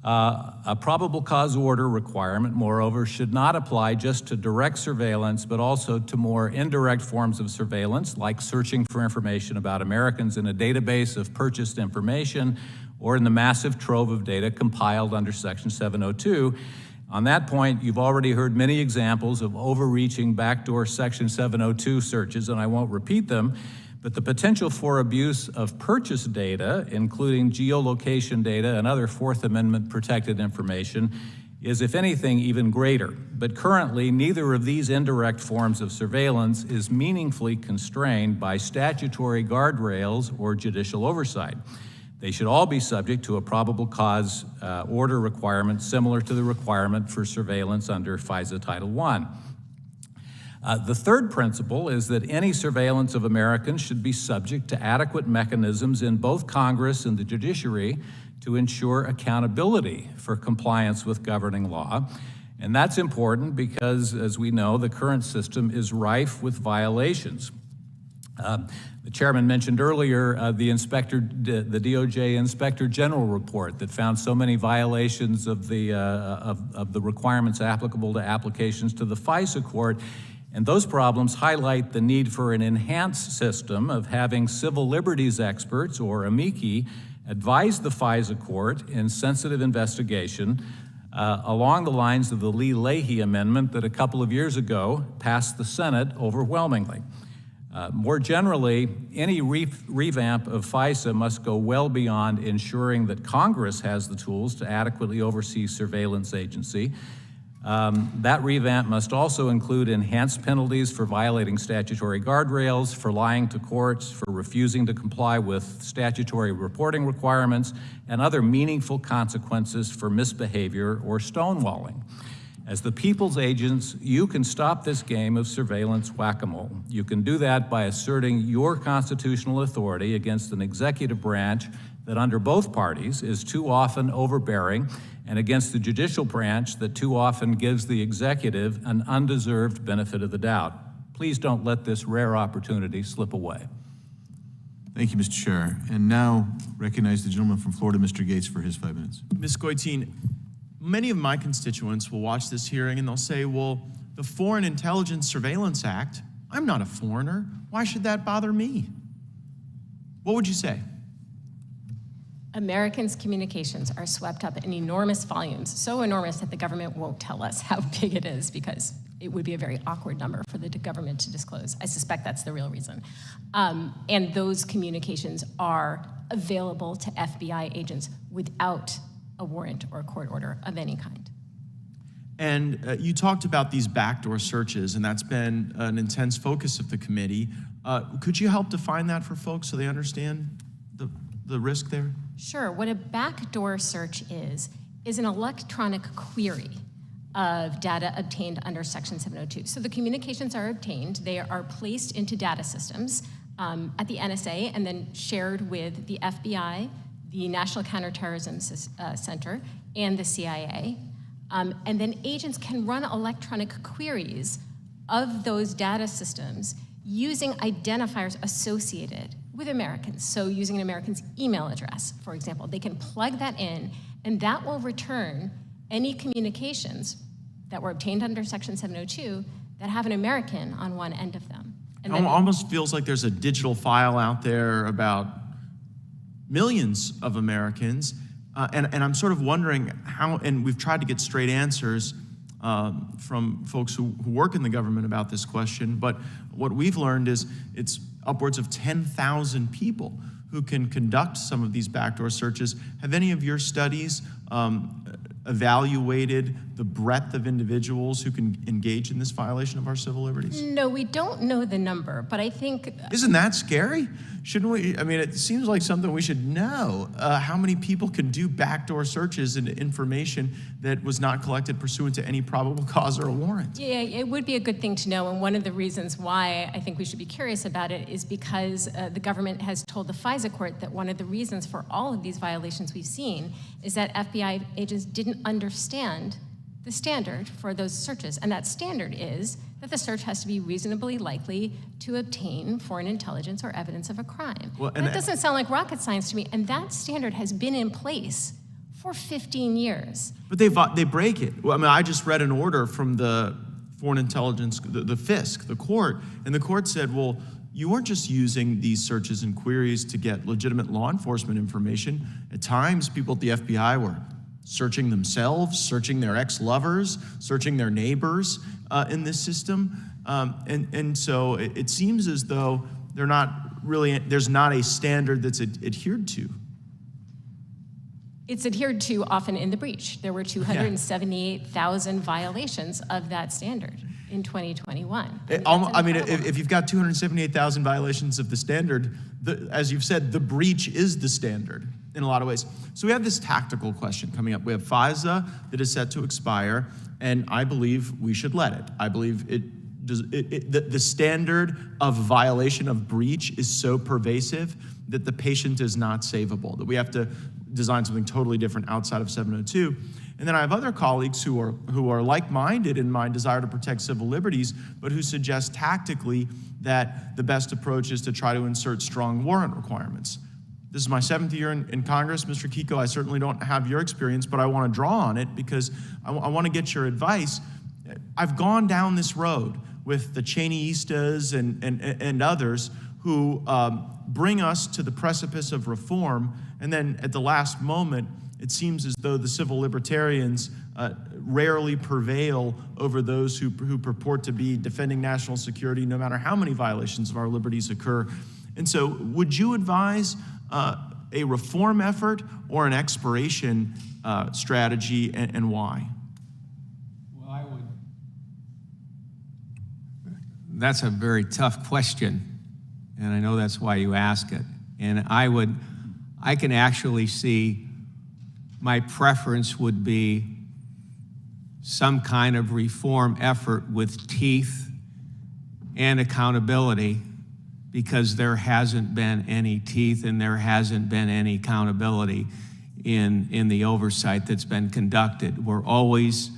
A probable cause order requirement, moreover, should not apply just to direct surveillance, but also to more indirect forms of surveillance, like searching for information about Americans in a database of purchased information or in the massive trove of data compiled under Section 702. On that point, you've already heard many examples of overreaching backdoor Section 702 searches, and I won't repeat them, but the potential for abuse of purchase data, including geolocation data and other Fourth Amendment protected information, is, if anything, even greater. But currently, neither of these indirect forms of surveillance is meaningfully constrained by statutory guardrails or judicial oversight. They should all be subject to a probable cause order requirement similar to the requirement for surveillance under FISA Title I. The third principle is that any surveillance of Americans should be subject to adequate mechanisms in both Congress and the judiciary to ensure accountability for compliance with governing law. And that's important because, as we know, the current system is rife with violations. The chairman mentioned earlier the DOJ Inspector General report that found so many violations of the requirements applicable to applications to the FISA court. And those problems highlight the need for an enhanced system of having civil liberties experts, or amici, advise the FISA court in sensitive investigation along the lines of the Lee-Leahy amendment that a couple of years ago passed the Senate overwhelmingly. More generally, any revamp of FISA must go well beyond ensuring that Congress has the tools to adequately oversee surveillance agency. That revamp must also include enhanced penalties for violating statutory guardrails, for lying to courts, for refusing to comply with statutory reporting requirements, and other meaningful consequences for misbehavior or stonewalling. As the people's agents, you can stop this game of surveillance whack-a-mole. You can do that by asserting your constitutional authority against an executive branch that, under both parties, is too often overbearing, and against the judicial branch that too often gives the executive an undeserved benefit of the doubt. Please don't let this rare opportunity slip away. Thank you, Mr. Chair. And now recognize the gentleman from Florida, Mr. Gates, for his 5 minutes. Ms. Goitein, many of my constituents will watch this hearing and they'll say, well, the Foreign Intelligence Surveillance Act, I'm not a foreigner. Why should that bother me? What would you say? Americans' communications are swept up in enormous volumes, so enormous that the government won't tell us how big it is because it would be a very awkward number for the government to disclose. I suspect that's the real reason. And those communications are available to FBI agents without a warrant or a court order of any kind. And you talked about these backdoor searches, and that's been an intense focus of the committee. Could you help define that for folks so they understand the risk there? Sure. What a backdoor search is an electronic query of data obtained under Section 702. So the communications are obtained. They are placed into data systems at the NSA and then shared with the FBI, the National Counterterrorism Center, and the CIA. And then agents can run electronic queries of those data systems using identifiers associated with Americans. So using an American's email address, for example, they can plug that in, and that will return any communications that were obtained under Section 702 that have an American on one end of them. And It almost feels like there's a digital file out there about millions of Americans. And I'm sort of wondering how, and we've tried to get straight answers from folks who work in the government about this question, but what we've learned is it's upwards of 10,000 people who can conduct some of these backdoor searches. Have any of your studies evaluated the breadth of individuals who can engage in this violation of our civil liberties? No, we don't know the number, but I think... Isn't that scary? Shouldn't we? I mean, it seems like something we should know. How many people can do backdoor searches into information that was not collected pursuant to any probable cause or a warrant? Yeah, it would be a good thing to know, and one of the reasons why I think we should be curious about it is because the government has told the FISA court that one of the reasons for all of these violations we've seen is that FBI agents didn't understand the standard for those searches, and that standard is that the search has to be reasonably likely to obtain foreign intelligence or evidence of a crime. Well, and that doesn't sound like rocket science to me, and that standard has been in place for 15 years. But they break it. Well, I mean, I just read an order from the Foreign Intelligence, the FISC, the court, and the court said, well, you weren't just using these searches and queries to get legitimate law enforcement information. At times, people at the FBI were searching themselves, searching their ex-lovers, searching their neighbors in this system. And so it seems as though there's not a standard that's adhered to. It's adhered to often in the breach. There were 278,000 violations of that standard in 2021. I mean, if you've got 278,000 violations of the standard, as you've said, the breach is the standard in a lot of ways. So we have this tactical question coming up. We have FISA that is set to expire, and I believe we should let it. I believe the standard of violation of breach is so pervasive that the patient is not savable, that we have to design something totally different outside of 702. And then I have other colleagues who are like-minded in my desire to protect civil liberties, but who suggest tactically that the best approach is to try to insert strong warrant requirements. This is my 7th year in Congress, Mr. Kiko. I certainly don't have your experience, but I want to draw on it because I want to get your advice. I've gone down this road with the Cheneyistas and others who bring us to the precipice of reform, and then at the last moment, it seems as though the civil libertarians rarely prevail over those who purport to be defending national security, no matter how many violations of our liberties occur. And so would you advise a reform effort or an expiration strategy, and why? Well, I would. That's a very tough question, and I know that's why you ask it. And I can actually see my preference would be some kind of reform effort with teeth and accountability, because there hasn't been any teeth and there hasn't been any accountability in the oversight that's been conducted. We're always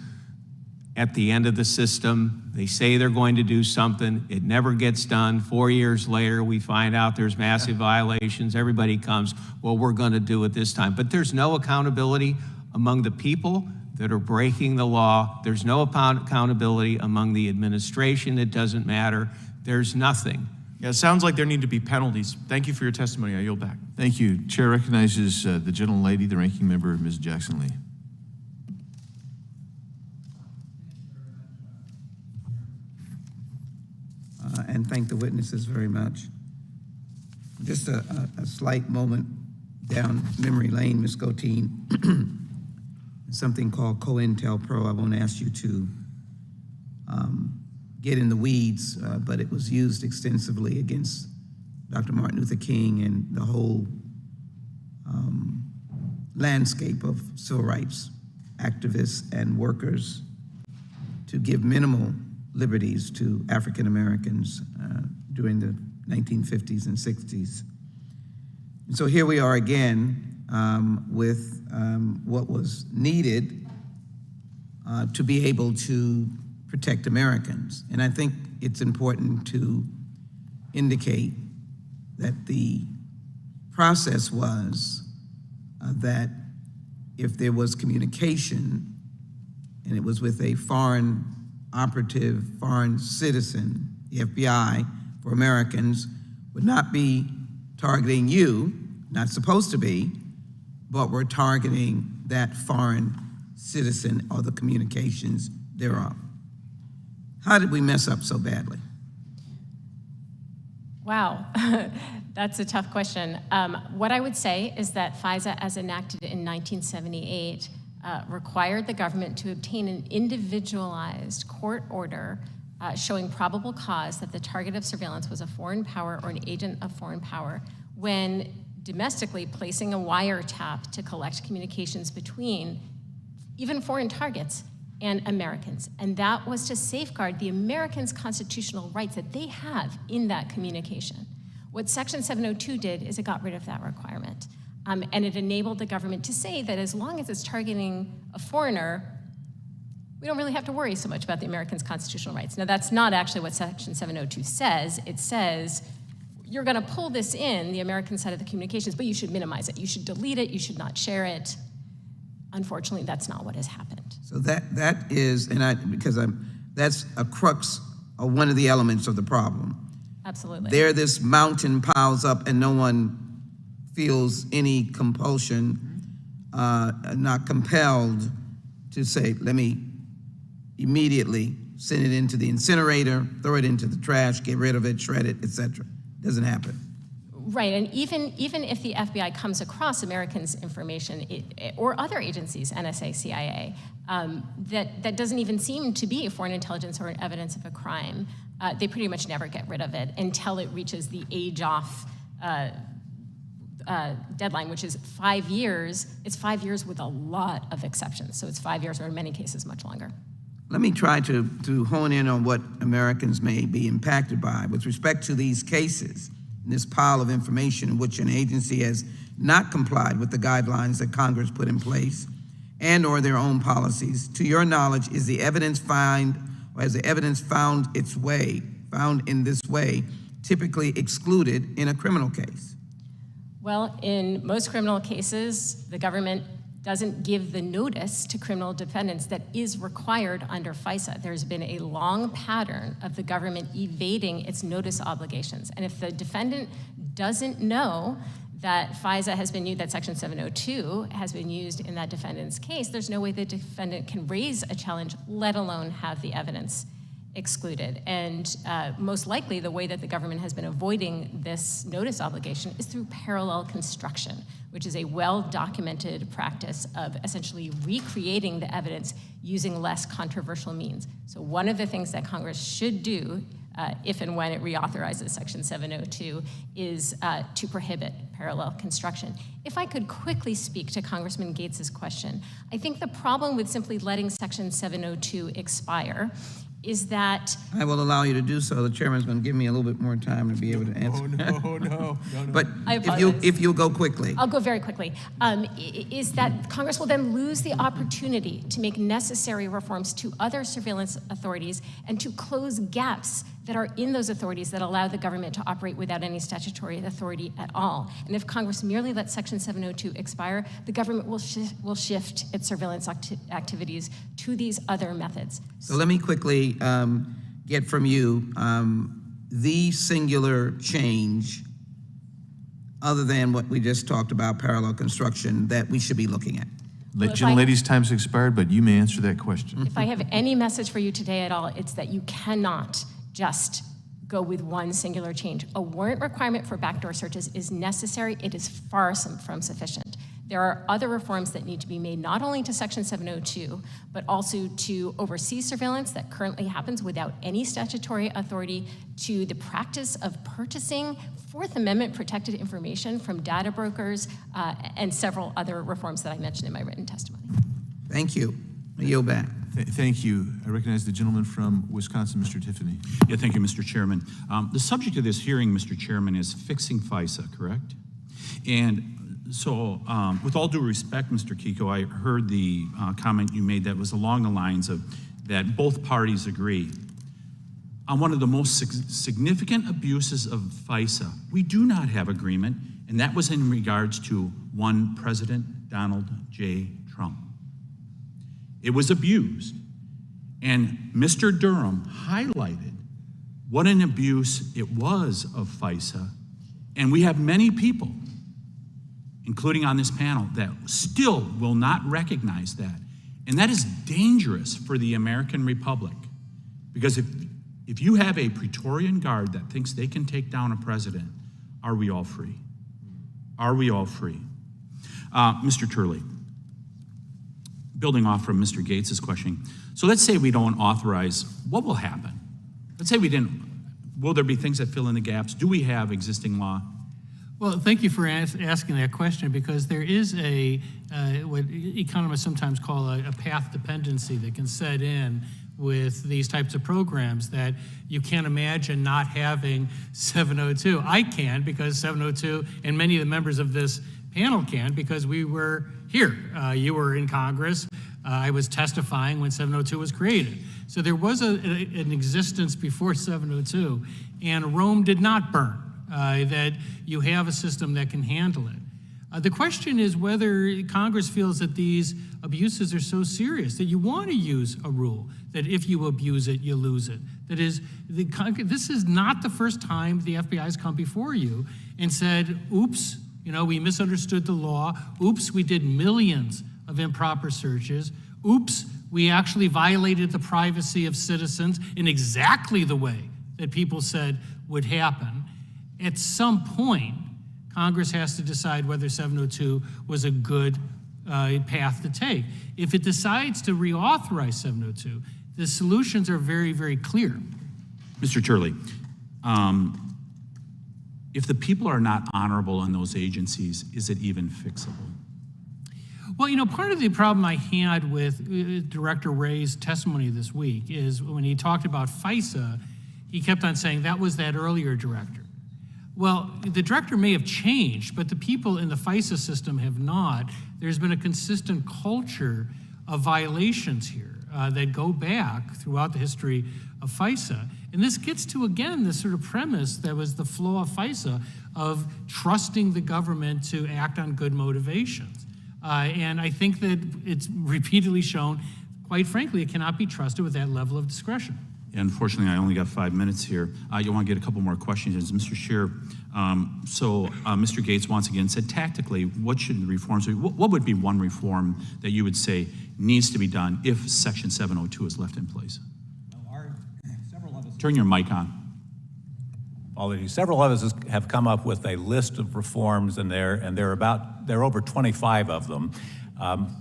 at the end of the system. They say they're going to do something. It never gets done. 4 years later, we find out there's massive violations. Everybody comes, well, we're going to do it this time. But there's no accountability among the people that are breaking the law. There's no accountability among the administration. It doesn't matter. There's nothing. Yeah, it sounds like there need to be penalties. Thank you for your testimony. I yield back. Thank you. Chair recognizes the gentlelady, the ranking member, Ms. Jackson Lee. thank the witnesses very much. Just a slight moment down memory lane, Ms. Goteen. Something called COINTELPRO. I won't ask you to get in the weeds, but it was used extensively against Dr. Martin Luther King and the whole landscape of civil rights activists and workers to give minimal liberties to African Americans during the 1950s and 60s. And so here we are again with what was needed to be able to protect Americans. And I think it's important to indicate that the process was that if there was communication and it was with a foreign operative, foreign citizen, the FBI for Americans would not be targeting you, not supposed to be, but we're targeting that foreign citizen or the communications thereof. How did we mess up so badly? Wow, that's a tough question. What I would say is that FISA, as enacted in 1978, required the government to obtain an individualized court order showing probable cause that the target of surveillance was a foreign power or an agent of foreign power when domestically placing a wiretap to collect communications between even foreign targets and Americans. And that was to safeguard the Americans' constitutional rights that they have in that communication. What Section 702 did is it got rid of that requirement. And it enabled the government to say that as long as it's targeting a foreigner, we don't really have to worry so much about the Americans' constitutional rights. Now, that's not actually what Section 702 says. It says, you're gonna pull this in, the American side of the communications, but you should minimize it. You should delete it, you should not share it. Unfortunately, that's not what has happened. So that is, that's a crux of one of the elements of the problem. Absolutely. There, this mountain piles up and no one feels any compulsion, not compelled to say, let me immediately send it into the incinerator, throw it into the trash, get rid of it, shred it, etc. Doesn't happen. Right, and even if the FBI comes across Americans' information, or other agencies, NSA, CIA, that doesn't even seem to be foreign intelligence or evidence of a crime, they pretty much never get rid of it until it reaches the age-off deadline, which is 5 years. It's 5 years with a lot of exceptions, so it's 5 years, or in many cases, much longer. Let me try to hone in on what Americans may be impacted by with respect to these cases. This pile of information in which an agency has not complied with the guidelines that Congress put in place and or their own policies. To your knowledge, is the evidence found, or has the evidence found in this way, typically excluded in a criminal case? Well, in most criminal cases, the government doesn't give the notice to criminal defendants that is required under FISA. There's been a long pattern of the government evading its notice obligations. And if the defendant doesn't know that FISA has been used, that Section 702 has been used in that defendant's case, there's no way the defendant can raise a challenge, let alone have the evidence excluded. And most likely, the way that the government has been avoiding this notice obligation is through parallel construction, which is a well-documented practice of essentially recreating the evidence using less controversial means. So one of the things that Congress should do, if and when it reauthorizes Section 702, is to prohibit parallel construction. If I could quickly speak to Congressman Gates's question, I think the problem with simply letting Section 702 expire is that... I will allow you to do so. The chairman's going to give me a little bit more time to be able to answer. No. But if you'll go quickly. I'll go very quickly. Is that Congress will then lose the opportunity to make necessary reforms to other surveillance authorities and to close gaps that are in those authorities that allow the government to operate without any statutory authority at all. And if Congress merely lets Section 702 expire, the government will shift its surveillance activities to these other methods. So let me quickly get from you the singular change, other than what we just talked about, parallel construction, that we should be looking at. Gentlelady's time's expired, but you may answer that question. If I have any message for you today at all, it's that you cannot just go with one singular change. A warrant requirement for backdoor searches is necessary. It is far from sufficient. There are other reforms that need to be made, not only to Section 702, but also to overseas surveillance that currently happens without any statutory authority, to the practice of purchasing Fourth Amendment protected information from data brokers, and several other reforms that I mentioned in my written testimony. Thank you. I yield back. Thank you. I recognize the gentleman from Wisconsin, Mr. Tiffany. Yeah, thank you, Mr. Chairman. The subject of this hearing, Mr. Chairman, is fixing FISA, correct? And so, with all due respect, Mr. Kiko, I heard the comment you made that was along the lines of that both parties agree. On one of the most significant abuses of FISA, we do not have agreement, and that was in regards to one President Donald J. Trump. It was abused, and Mr. Durham highlighted what an abuse it was of FISA, and we have many people, including on this panel, that still will not recognize that. And that is dangerous for the American Republic. Because if you have a Praetorian Guard that thinks they can take down a president, are we all free? Are we all free? Mr. Turley, building off from Mr. Gates's question, so let's say we don't authorize, what will happen? Let's say we didn't, will there be things that fill in the gaps? Do we have existing law? Well, thank you for asking that question, because there is what economists sometimes call a path dependency that can set in with these types of programs that you can't imagine not having 702. I can, because 702, and many of the members of this panel can, because we were here. You were in Congress. I was testifying when 702 was created. So there was an existence before 702, and Rome did not burn. That you have a system that can handle it. The question is whether Congress feels that these abuses are so serious that you want to use a rule that if you abuse it, you lose it. That is, this is not the first time the FBI has come before you and said, oops, we misunderstood the law. Oops, we did millions of improper searches. Oops, we actually violated the privacy of citizens in exactly the way that people said would happen. At some point, Congress has to decide whether 702 was a good path to take. If it decides to reauthorize 702, the solutions are very, very clear. Mr. Turley, if the people are not honorable in those agencies, is it even fixable? Well, part of the problem I had with Director Wray's testimony this week is when he talked about FISA, he kept on saying that was that earlier director. Well, the director may have changed, but the people in the FISA system have not. There's been a consistent culture of violations here that go back throughout the history of FISA. And this gets to, again, this sort of premise that was the flaw of FISA of trusting the government to act on good motivations. And I think that it's repeatedly shown, quite frankly, it cannot be trusted with that level of discretion. Unfortunately, I only got 5 minutes here. You want to get a couple more questions. Mr. Scheer, Mr. Gates once again said, tactically, what should the reforms be? What would be one reform that you would say needs to be done if Section 702 is left in place? Several of us. Turn your mic on. Several of us have come up with a list of reforms, and there are over 25 of them.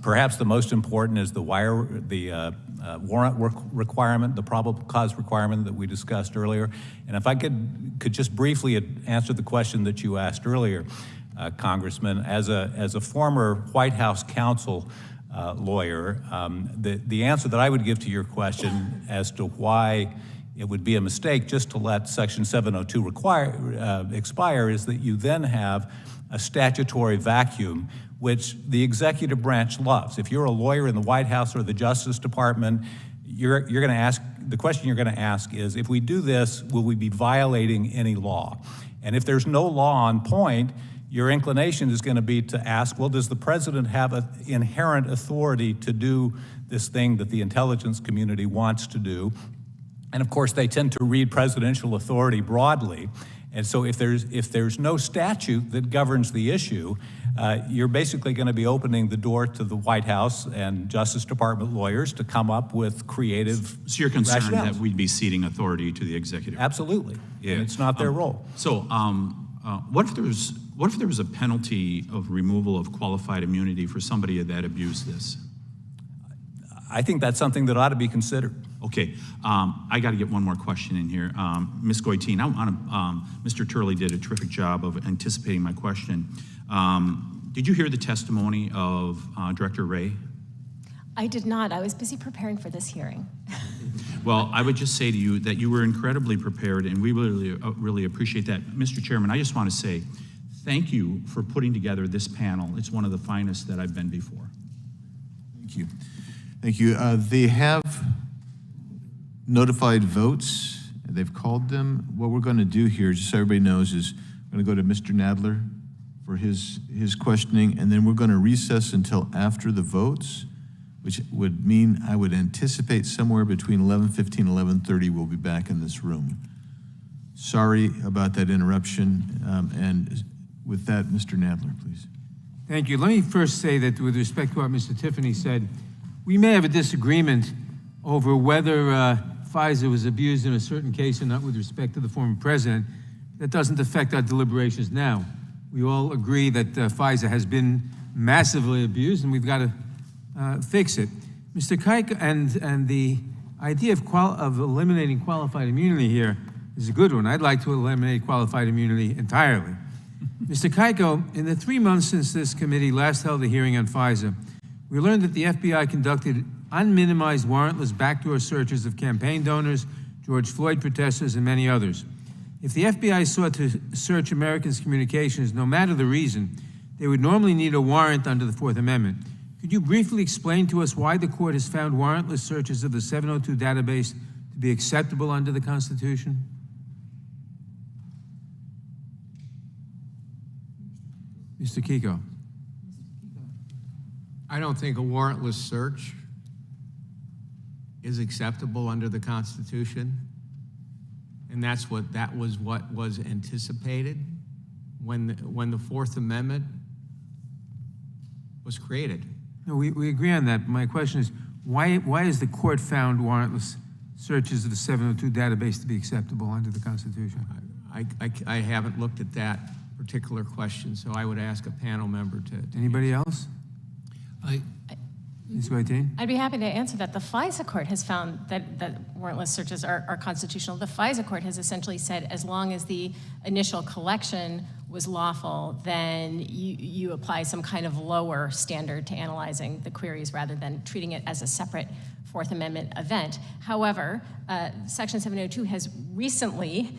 Perhaps the most important is the warrant requirement, the probable cause requirement that we discussed earlier. And if I could just briefly answer the question that you asked earlier, Congressman, as a former White House counsel lawyer, the answer that I would give to your question as to why it would be a mistake just to let Section 702 expire is that you then have a statutory vacuum which the executive branch loves. If you're a lawyer in the White House or the Justice Department, you're going to ask, the question you're going to ask is, if we do this, will we be violating any law? And if there's no law on point, your inclination is going to be to ask, well, does the president have an inherent authority to do this thing that the intelligence community wants to do? And of course, they tend to read presidential authority broadly. And so if there's no statute that governs the issue, you're basically going to be opening the door to the White House and Justice Department lawyers to come up with creative So you're concerned rationales. that we'd be ceding authority to the executive? Absolutely. Yeah. And it's not their role. So what if there was a penalty of removal of qualified immunity for somebody that abused this? I think that's something that ought to be considered. Okay, I got to get one more question in here. Ms. Goitine, Mr. Turley did a terrific job of anticipating my question. Did you hear the testimony of Director Ray? I did not. I was busy preparing for this hearing. Well, I would just say to you that you were incredibly prepared, and we really appreciate that. Mr. Chairman, I just want to say thank you for putting together this panel. It's one of the finest that I've been before. Thank you. Thank you. They have notified votes. They've called them. What we're going to do here, just so everybody knows, is we're going to go to Mr. Nadler for his questioning, and then we're going to recess until after the votes, which would mean I would anticipate somewhere between 11:15 and 11:30 we'll be back in this room. Sorry about that interruption. And with that, Mr. Nadler, please. Thank you. Let me first say that with respect to what Mr. Tiffany said, we may have a disagreement over whether FISA was abused in a certain case or not with respect to the former president. That doesn't affect our deliberations now. We all agree that FISA has been massively abused, and we've got to fix it. Mr. Kike, and the idea of eliminating qualified immunity here is a good one. I'd like to eliminate qualified immunity entirely. Mr. Keiko, in the 3 months since this committee last held a hearing on FISA, we learned that the FBI conducted unminimized warrantless backdoor searches of campaign donors, George Floyd protesters, and many others. If the FBI sought to search Americans' communications, no matter the reason, they would normally need a warrant under the Fourth Amendment. Could you briefly explain to us why the court has found warrantless searches of the 702 database to be acceptable under the Constitution? Mr. Kiko. I don't think a warrantless search is acceptable under the Constitution, and that was what was anticipated when the Fourth Amendment was created. No, we agree on that. My question is, why has the court found warrantless searches of the 702 database to be acceptable under the Constitution? I haven't looked at that particular question, so I would ask a panel member to Anybody else? Ms. Goitine? I'd be happy to answer that. The FISA court has found that warrantless searches are constitutional. The FISA court has essentially said as long as the initial collection was lawful, then you apply some kind of lower standard to analyzing the queries rather than treating it as a separate Fourth Amendment event. However, Section 702 has recently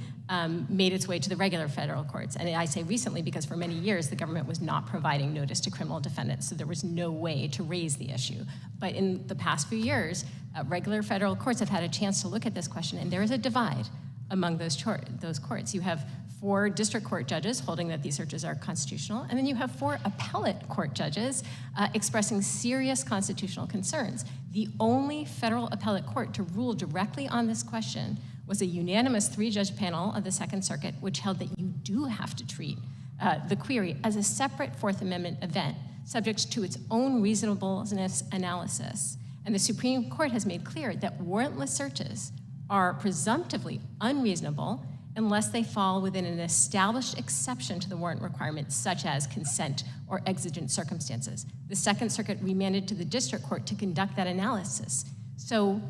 made its way to the regular federal courts. And I say recently because for many years the government was not providing notice to criminal defendants, so there was no way to raise the issue. But in the past few years, regular federal courts have had a chance to look at this question, and there is a divide among those courts. You have 4 district court judges holding that these searches are constitutional, and then you have 4 appellate court judges expressing serious constitutional concerns. The only federal appellate court to rule directly on this question was a unanimous 3-judge panel of the Second Circuit, which held that you do have to treat the query as a separate Fourth Amendment event, subject to its own reasonableness analysis. And the Supreme Court has made clear that warrantless searches are presumptively unreasonable unless they fall within an established exception to the warrant requirement, such as consent or exigent circumstances. The Second Circuit remanded to the district court to conduct that analysis. So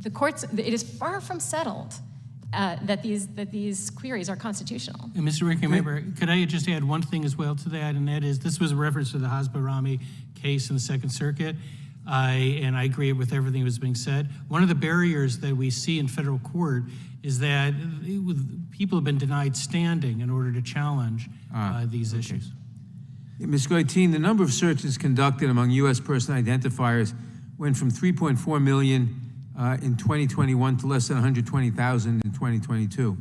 the courts, it is far from settled that these queries are constitutional. And Mr. Ranking Member, could I just add one thing as well to that, and that is this was a reference to the Hasbarami case in the Second Circuit, and I agree with everything that was being said. One of the barriers that we see in federal court is that people have been denied standing in order to challenge these issues. Ms. Goitine, the number of searches conducted among U.S. person identifiers went from 3.4 million in 2021 to less than 120,000 in 2022.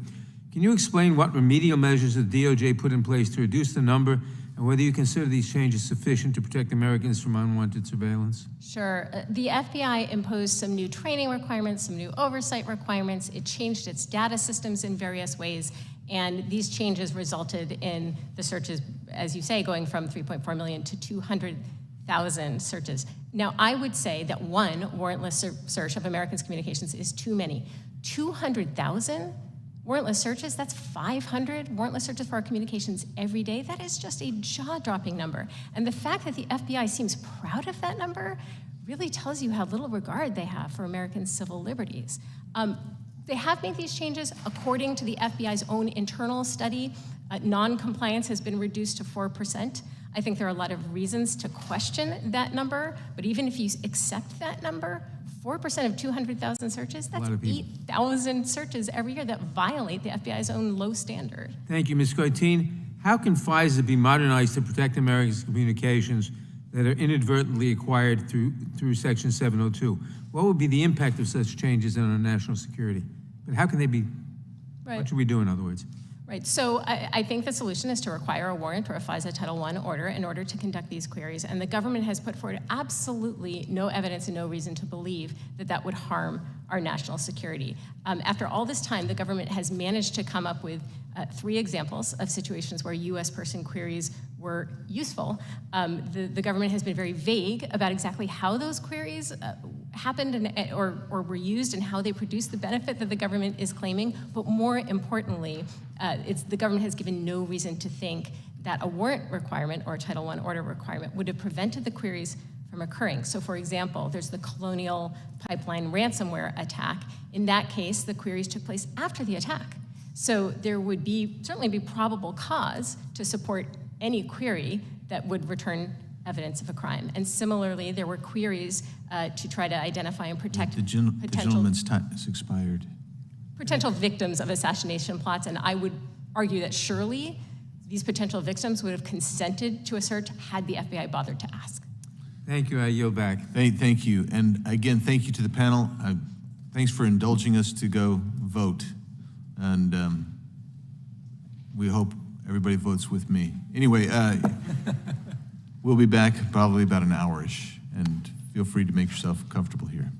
Can you explain what remedial measures the DOJ put in place to reduce the number, and whether you consider these changes sufficient to protect Americans from unwanted surveillance? Sure. The FBI imposed some new training requirements, some new oversight requirements. It changed its data systems in various ways. And these changes resulted in the searches, as you say, going from 3.4 million to 200,000 searches. Now, I would say that one warrantless search of Americans' communications is too many. 200,000 warrantless searches, that's 500 warrantless searches for our communications every day. That is just a jaw-dropping number. And the fact that the FBI seems proud of that number really tells you how little regard they have for American civil liberties. They have made these changes according to the FBI's own internal study. Non-compliance has been reduced to 4%. I think there are a lot of reasons to question that number, but even if you accept that number, 4% of 200,000 searches, that's 8,000 searches every year that violate the FBI's own low standard. Thank you, Ms. Coitine. How can FISA be modernized to protect America's communications that are inadvertently acquired through Section 702? What would be the impact of such changes on our national security? But how can they be, what should we do, in other words? Right, so I think the solution is to require a warrant or a FISA Title I order in order to conduct these queries, and the government has put forward absolutely no evidence and no reason to believe that that would harm our national security. After all this time, the government has managed to come up with 3 examples of situations where U.S. person queries were useful. The government has been very vague about exactly how those queries happened or were used and how they produced the benefit that the government is claiming, but more importantly, the government has given no reason to think that a warrant requirement or a Title I order requirement would have prevented the queries from occurring. So for example, there's the Colonial Pipeline ransomware attack. In that case, the queries took place after the attack. So there would certainly be probable cause to support any query that would return evidence of a crime. And similarly, there were queries to try to identify and protect The gentleman's time has expired. potential victims of assassination plots, and I would argue that surely these potential victims would have consented to a search had the FBI bothered to ask. Thank you. I yield back. Thank you. And again, thank you to the panel. Thanks for indulging us to go vote. And we hope everybody votes with me. Anyway, we'll be back probably about an hour-ish, and feel free to make yourself comfortable here.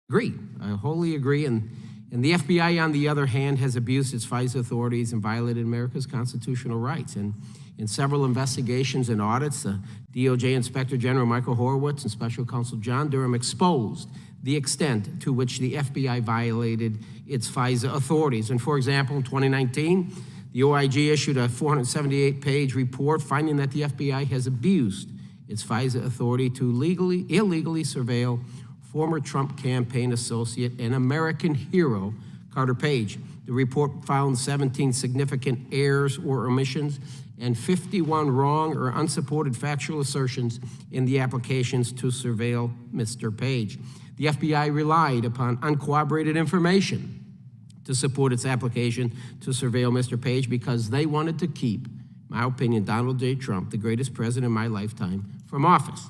Agree. I wholly agree. And the FBI, on the other hand, has abused its FISA authorities and violated America's constitutional rights. And in several investigations and audits, the DOJ Inspector General Michael Horowitz and Special Counsel John Durham exposed the extent to which the FBI violated its FISA authorities. And for example, in 2019, the OIG issued a 478-page report finding that the FBI has abused its FISA authority to illegally surveil former Trump campaign associate and American hero, Carter Page. The report found 17 significant errors or omissions and 51 wrong or unsupported factual assertions in the applications to surveil Mr. Page. The FBI relied upon uncorroborated information to support its application to surveil Mr. Page because they wanted to keep, in my opinion, Donald J. Trump, the greatest president in my lifetime, from office.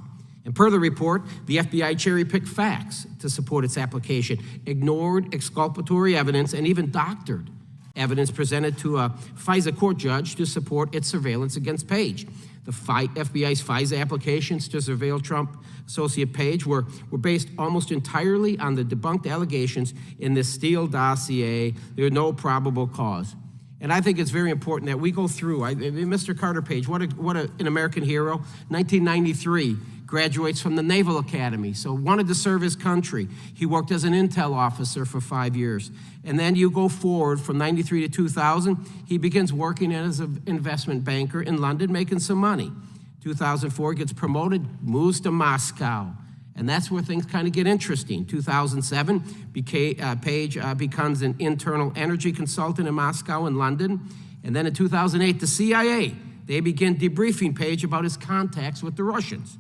And per the report, the FBI cherry-picked facts to support its application, ignored exculpatory evidence, and even doctored evidence presented to a FISA court judge to support its surveillance against Page. The FBI's FISA applications to surveil Trump associate Page were based almost entirely on the debunked allegations in this Steele dossier. There was no probable cause. And I think it's very important that we go through. Mr. Carter Page, what an American hero. 1993, graduates from the Naval Academy, so wanted to serve his country. He worked as an intel officer for 5 years. And then you go forward from 93 to 2000, he begins working as an investment banker in London, making some money. 2004, gets promoted, moves to Moscow. And that's where things kind of get interesting. 2007, Page becomes an internal energy consultant in Moscow and London. And then in 2008, the CIA, they begin debriefing Page about his contacts with the Russians.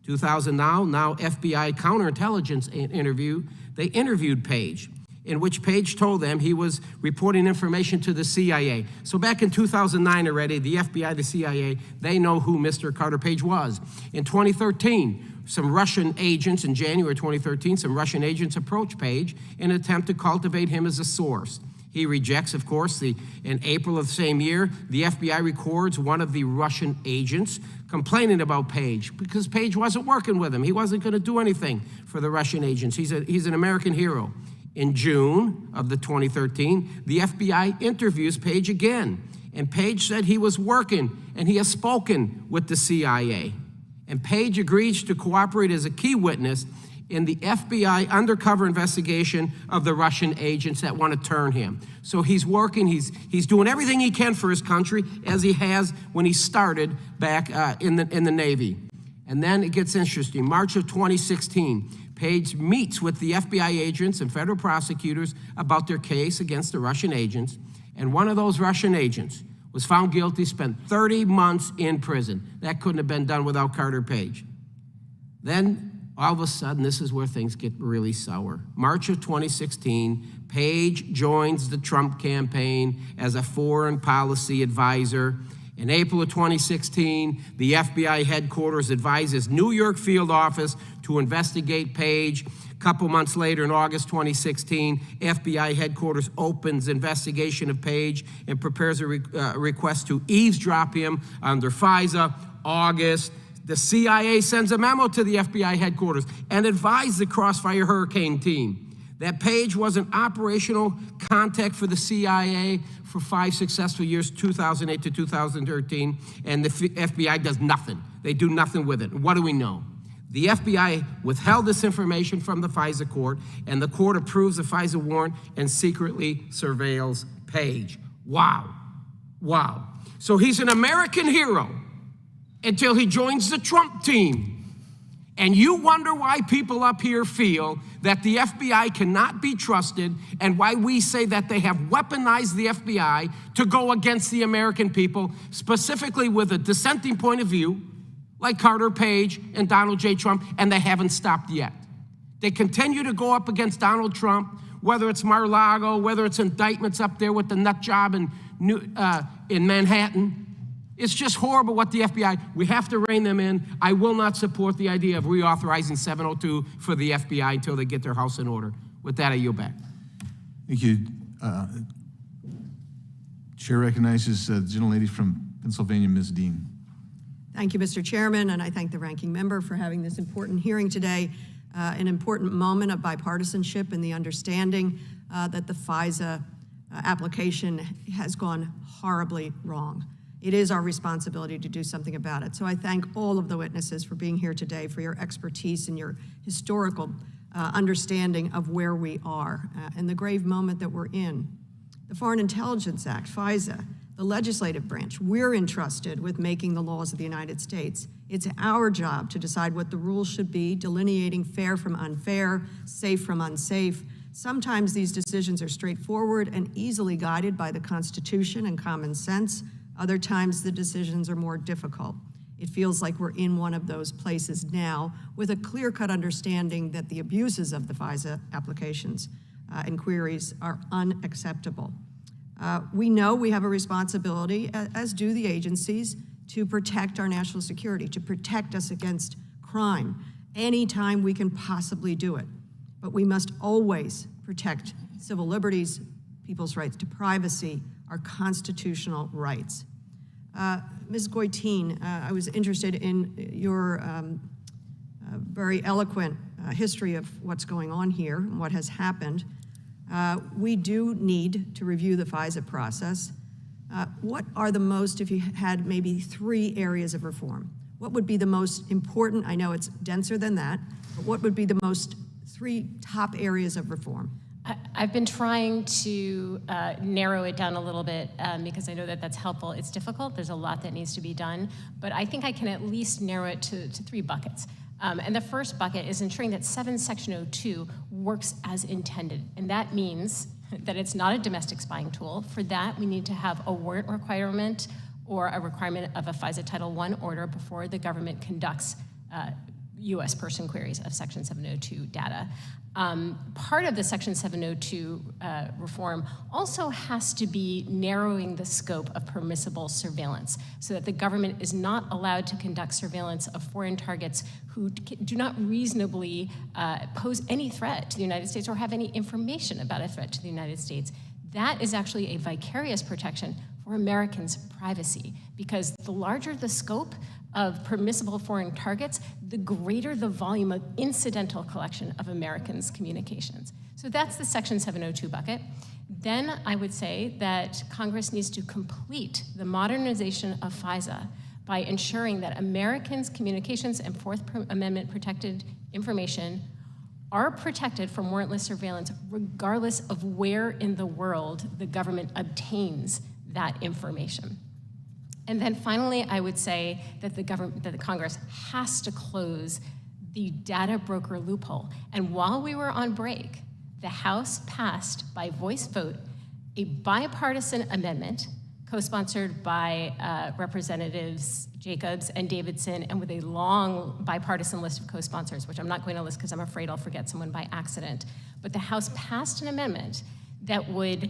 2000 now FBI counterintelligence interview, they interviewed Page, in which Page told them he was reporting information to the CIA. So back in 2009 already, the FBI, the CIA, they know who Mr. Carter Page was. In 2013, some Russian agents, in January 2013, some Russian agents approached Page in an attempt to cultivate him as a source. He rejects, of course. In April of the same year, the FBI records one of the Russian agents complaining about Page because Page wasn't working with him. He wasn't going to do anything for the Russian agents. He's an American hero. In June of the 2013, the FBI interviews Page again. And Page said he was working and he has spoken with the CIA. And Page agrees to cooperate as a key witness in the FBI undercover investigation of the Russian agents that want to turn him. So he's working, he's doing everything he can for his country, as he has when he started back in the Navy. And then it gets interesting. March of 2016, Page meets with the FBI agents and federal prosecutors about their case against the Russian agents. And one of those Russian agents was found guilty, spent 30 months in prison. That couldn't have been done without Carter Page. Then, all of a sudden, this is where things get really sour. March of 2016, Page joins the Trump campaign as a foreign policy advisor. In April of 2016, the FBI headquarters advises New York field office to investigate Page. A couple months later, in August 2016, FBI headquarters opens investigation of Page and prepares a request to eavesdrop him under FISA. August, the CIA sends a memo to the FBI headquarters and advised the Crossfire Hurricane team that Page was an operational contact for the CIA for 5 successful years, 2008 to 2013, and the FBI does nothing. They do nothing with it. What do we know? The FBI withheld this information from the FISA court, and the court approves the FISA warrant and secretly surveils Page. Wow. Wow. So he's an American hero until he joins the Trump team. And you wonder why people up here feel that the FBI cannot be trusted and why we say that they have weaponized the FBI to go against the American people, specifically with a dissenting point of view, like Carter Page and Donald J. Trump, and they haven't stopped yet. They continue to go up against Donald Trump, whether it's Mar-a-Lago, whether it's indictments up there with the nut job in Manhattan. It's just horrible what the FBI, we have to rein them in. I will not support the idea of reauthorizing 702 for the FBI until they get their house in order. With that, I yield back. Thank you. Chair recognizes the gentlelady from Pennsylvania, Ms. Dean. Thank you, Mr. Chairman, and I thank the ranking member for having this important hearing today. an important moment of bipartisanship in the understanding that the FISA application has gone horribly wrong. It is our responsibility to do something about it. So I thank all of the witnesses for being here today, for your expertise and your historical understanding of where we are and the grave moment that we're in. The Foreign Intelligence Act, FISA, the legislative branch, we're entrusted with making the laws of the United States. It's our job to decide what the rules should be, delineating fair from unfair, safe from unsafe. Sometimes these decisions are straightforward and easily guided by the Constitution and common sense. Other times the decisions are more difficult. It feels like we're in one of those places now with a clear-cut understanding that the abuses of the FISA applications and queries are unacceptable. We know we have a responsibility, as do the agencies, to protect our national security, to protect us against crime anytime we can possibly do it. But we must always protect civil liberties, people's rights to privacy, our constitutional rights. Ms. Goitein, I was interested in your very eloquent history of what's going on here and what has happened. We do need to review the FISA process. What are the most, if you had maybe 3 areas of reform, what would be the most important? I know it's denser than that, but what would be the most 3 top areas of reform? I've been trying to narrow it down a little bit because I know that that's helpful. It's difficult. There's a lot that needs to be done, but I think I can at least narrow it to 3 buckets. And the first bucket is ensuring that Section 02 works as intended, and that means that it's not a domestic spying tool. For that, we need to have a warrant requirement or a requirement of a FISA Title I order before the government conducts U.S. person queries of Section 702 data. Part of the Section 702 reform also has to be narrowing the scope of permissible surveillance so that the government is not allowed to conduct surveillance of foreign targets who do not reasonably pose any threat to the United States or have any information about a threat to the United States. That is actually a vicarious protection for Americans' privacy, because the larger the scope of permissible foreign targets, the greater the volume of incidental collection of Americans' communications. So that's the Section 702 bucket. Then I would say that Congress needs to complete the modernization of FISA by ensuring that Americans' communications and Fourth Amendment protected information are protected from warrantless surveillance regardless of where in the world the government obtains that information. And then finally, I would say that the Congress has to close the data broker loophole. And while we were on break, the House passed by voice vote a bipartisan amendment co-sponsored by Representatives Jacobs and Davidson, and with a long bipartisan list of co-sponsors, which I'm not going to list because I'm afraid I'll forget someone by accident. But the House passed an amendment that would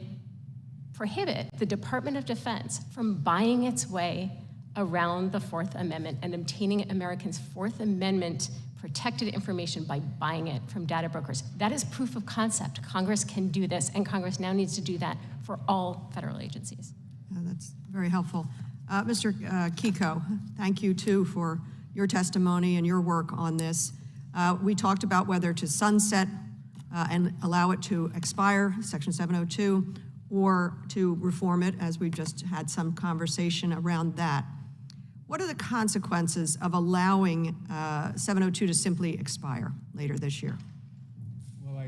prohibit the Department of Defense from buying its way around the Fourth Amendment and obtaining Americans' Fourth Amendment protected information by buying it from data brokers. That is proof of concept. Congress can do this, and Congress now needs to do that for all federal agencies. That's very helpful. Mr. Kiko, thank you too for your testimony and your work on this. We talked about whether to sunset and allow it to expire, Section 702, or to reform it, as we've just had some conversation around that. What are the consequences of allowing 702 to simply expire later this year? Well,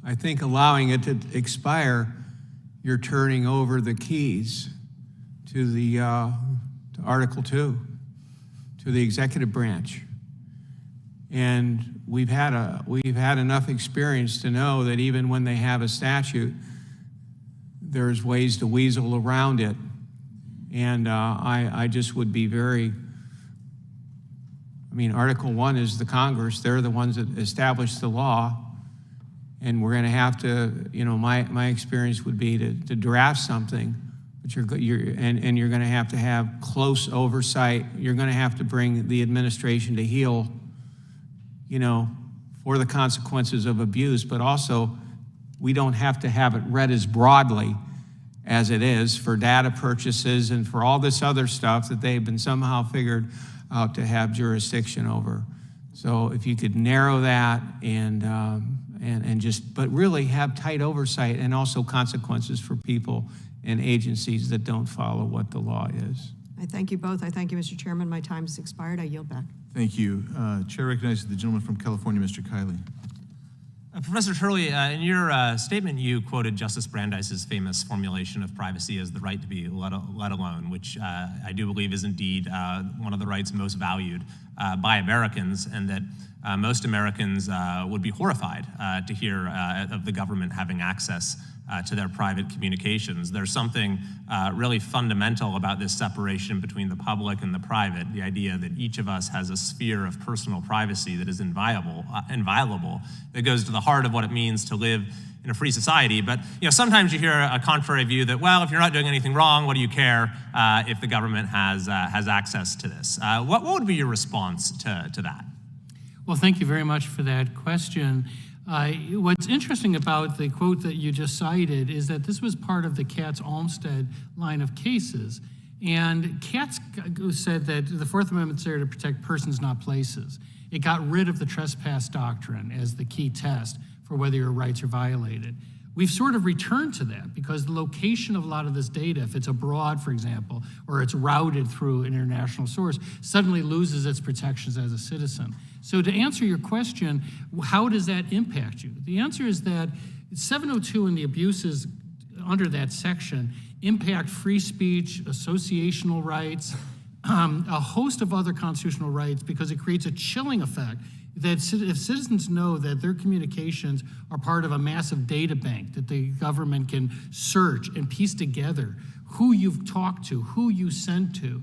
I think allowing it to expire, you're turning over the keys to the to Article 2, to the executive branch. And we've had enough experience to know that even when they have a statute, there's ways to weasel around it. And I just would be very, Article 1 is the Congress. They're the ones that establish the law. And we're going to have to, my experience would be to draft something, but you're going to have close oversight. You're going to have to bring the administration to heel, for the consequences of abuse, but also we don't have to have it read as broadly as it is for data purchases and for all this other stuff that they've been somehow figured out to have jurisdiction over. So if you could narrow that and but really have tight oversight and also consequences for people and agencies that don't follow what the law is. I thank you both. I thank you, Mr. Chairman. My time has expired. I yield back. Thank you. Chair recognizes the gentleman from California, Mr. Kiley. Professor Turley, in your statement, you quoted Justice Brandeis's famous formulation of privacy as the right to be let alone, which I do believe is indeed one of the rights most valued by Americans, and that most Americans would be horrified to hear of the government having access to their private communications. There's something really fundamental about this separation between the public and the private, the idea that each of us has a sphere of personal privacy that is inviolable, that goes to the heart of what it means to live in a free society. But sometimes you hear a contrary view that, well, if you're not doing anything wrong, what do you care if the government has access to this? What would be your response to that? Well, thank you very much for that question. What's interesting about the quote that you just cited is that this was part of the Katz-Olmsted line of cases. And Katz said that the Fourth Amendment's there to protect persons, not places. It got rid of the trespass doctrine as the key test for whether your rights are violated. We've sort of returned to that because the location of a lot of this data, if it's abroad, for example, or it's routed through an international source, suddenly loses its protections as a citizen. So to answer your question, how does that impact you? The answer is that 702 and the abuses under that section impact free speech, associational rights, a host of other constitutional rights, because it creates a chilling effect that if citizens know that their communications are part of a massive data bank that the government can search and piece together who you've talked to, who you sent to,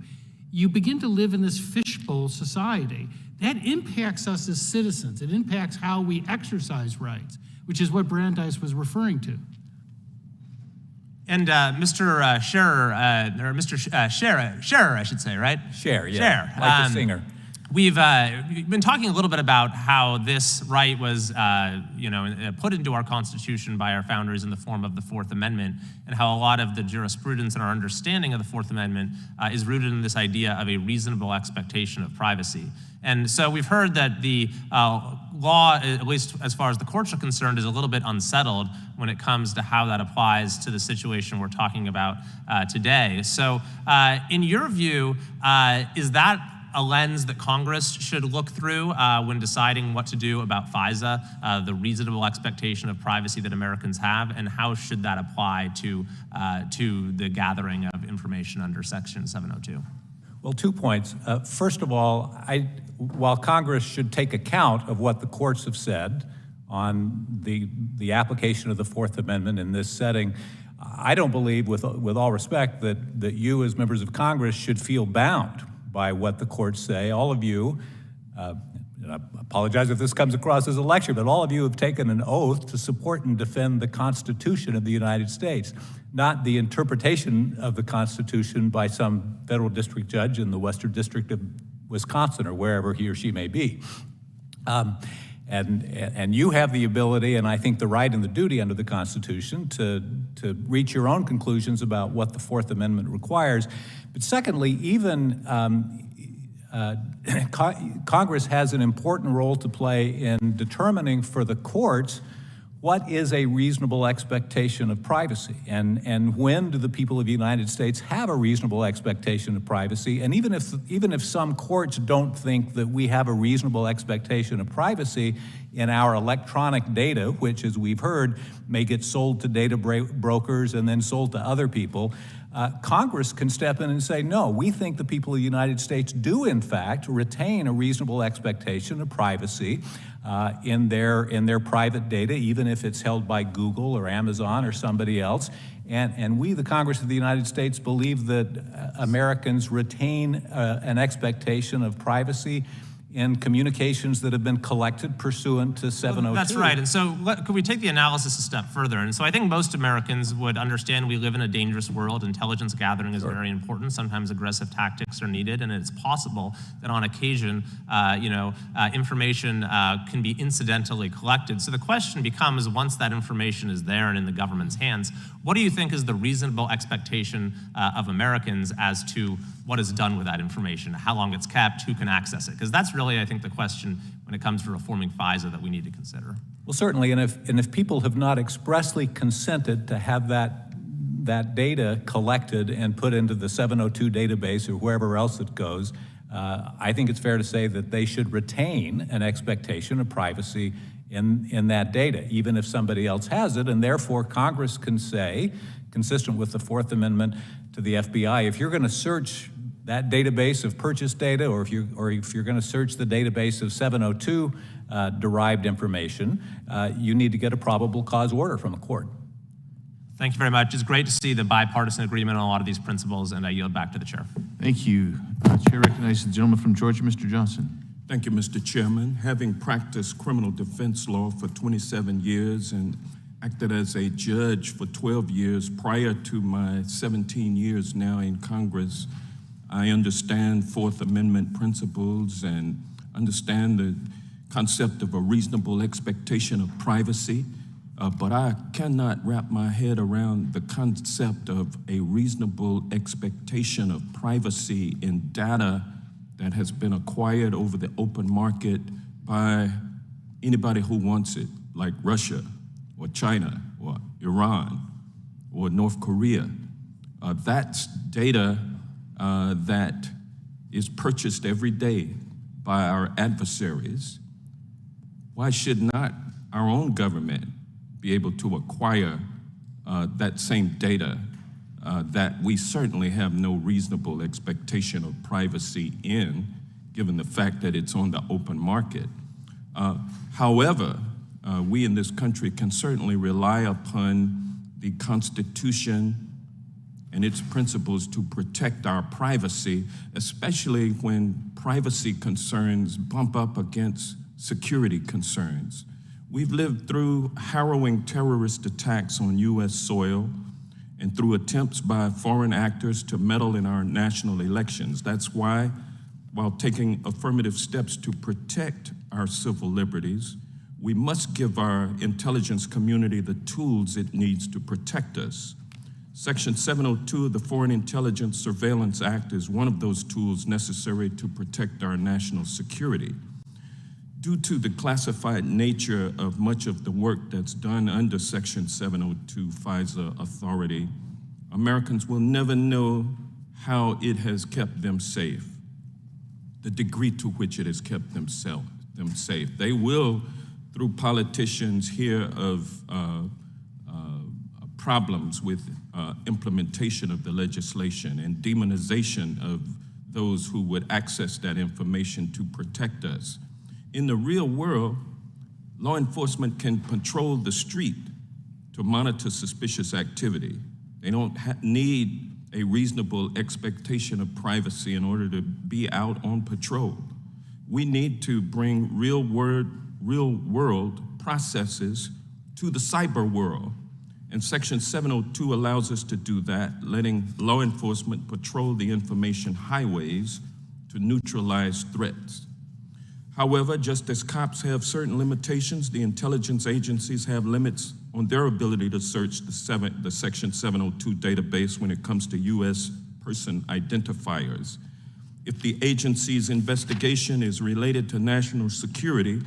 you begin to live in this fishbowl society. That impacts us as citizens. It impacts how we exercise rights, which is what Brandeis was referring to. And Mr. Scherer, or Mr. Scherer, I should say, right? Scherer, yeah, Scherer. like the singer. We've been talking a little bit about how this right was, put into our Constitution by our founders in the form of the Fourth Amendment, and how a lot of the jurisprudence and our understanding of the Fourth Amendment is rooted in this idea of a reasonable expectation of privacy. And so we've heard that the law, at least as far as the courts are concerned, is a little bit unsettled when it comes to how that applies to the situation we're talking about today. So in your view, is that a lens that Congress should look through when deciding what to do about FISA, the reasonable expectation of privacy that Americans have, and how should that apply to the gathering of information under Section 702? Well, 2 points. First of all, while Congress should take account of what the courts have said on the application of the Fourth Amendment in this setting, I don't believe, with all respect, that you as members of Congress should feel bound by what the courts say. All of you, and I apologize if this comes across as a lecture, but all of you have taken an oath to support and defend the Constitution of the United States, not the interpretation of the Constitution by some federal district judge in the Western District of Wisconsin or wherever he or she may be. And you have the ability, and I think the right and the duty under the Constitution to reach your own conclusions about what the Fourth Amendment requires. But secondly, even Congress has an important role to play in determining for the courts what is a reasonable expectation of privacy, and when do the people of the United States have a reasonable expectation of privacy? And even if some courts don't think that we have a reasonable expectation of privacy in our electronic data, which, as we've heard, may get sold to data brokers and then sold to other people, Congress can step in and say, no, we think the people of the United States do, in fact, retain a reasonable expectation of privacy in their private data, even if it's held by Google or Amazon or somebody else. And we, the Congress of the United States, believe that Americans retain an expectation of privacy in communications that have been collected pursuant to 702. That's right. And so could we take the analysis a step further? And so I think most Americans would understand we live in a dangerous world. Intelligence gathering is very important. Sometimes aggressive tactics are needed, and it's possible that on occasion, information can be incidentally collected. So the question becomes, once that information is there and in the government's hands, What do you think is the reasonable expectation of Americans as to what is done with that information, how long it's kept, who can access it? Because that's really, I think, the question when it comes to reforming FISA that we need to consider. Well, certainly, and if people have not expressly consented to have that data collected and put into the 702 database or wherever else it goes, I think it's fair to say that they should retain an expectation of privacy in that data, even if somebody else has it, and therefore Congress can say, consistent with the Fourth Amendment to the FBI, if you're going to search that database of purchase data, or if you're going to search the database of 702 derived information, you need to get a probable cause order from a court. Thank you very much. It's great to see the bipartisan agreement on a lot of these principles, and I yield back to the chair. Thank you. Chair recognizes the gentleman from Georgia, Mr. Johnson. Thank you, Mr. Chairman. Having practiced criminal defense law for 27 years and acted as a judge for 12 years prior to my 17 years now in Congress, I understand Fourth Amendment principles and understand the concept of a reasonable expectation of privacy, but I cannot wrap my head around the concept of a reasonable expectation of privacy in data that has been acquired over the open market by anybody who wants it, like Russia or China or Iran or North Korea. That's data that is purchased every day by our adversaries. Why should not our own government be able to acquire that same data that we certainly have no reasonable expectation of privacy in, given the fact that it's on the open market? However, we in this country can certainly rely upon the Constitution and its principles to protect our privacy, especially when privacy concerns bump up against security concerns. We've lived through harrowing terrorist attacks on U.S. soil and through attempts by foreign actors to meddle in our national elections. That's why, while taking affirmative steps to protect our civil liberties, we must give our intelligence community the tools it needs to protect us. Section 702 of the Foreign Intelligence Surveillance Act is one of those tools necessary to protect our national security. Due to the classified nature of much of the work that's done under Section 702 FISA authority, Americans will never know how it has kept them safe, the degree to which it has kept them safe. They will, through politicians, hear of problems with implementation of the legislation and demonization of those who would access that information to protect us. In the real world, law enforcement can patrol the street to monitor suspicious activity. They don't need a reasonable expectation of privacy in order to be out on patrol. We need to bring real world processes to the cyber world. And Section 702 allows us to do that, letting law enforcement patrol the information highways to neutralize threats. However, just as cops have certain limitations, the intelligence agencies have limits on their ability to search the Section 702 database when it comes to U.S. person identifiers. If the agency's investigation is related to national security,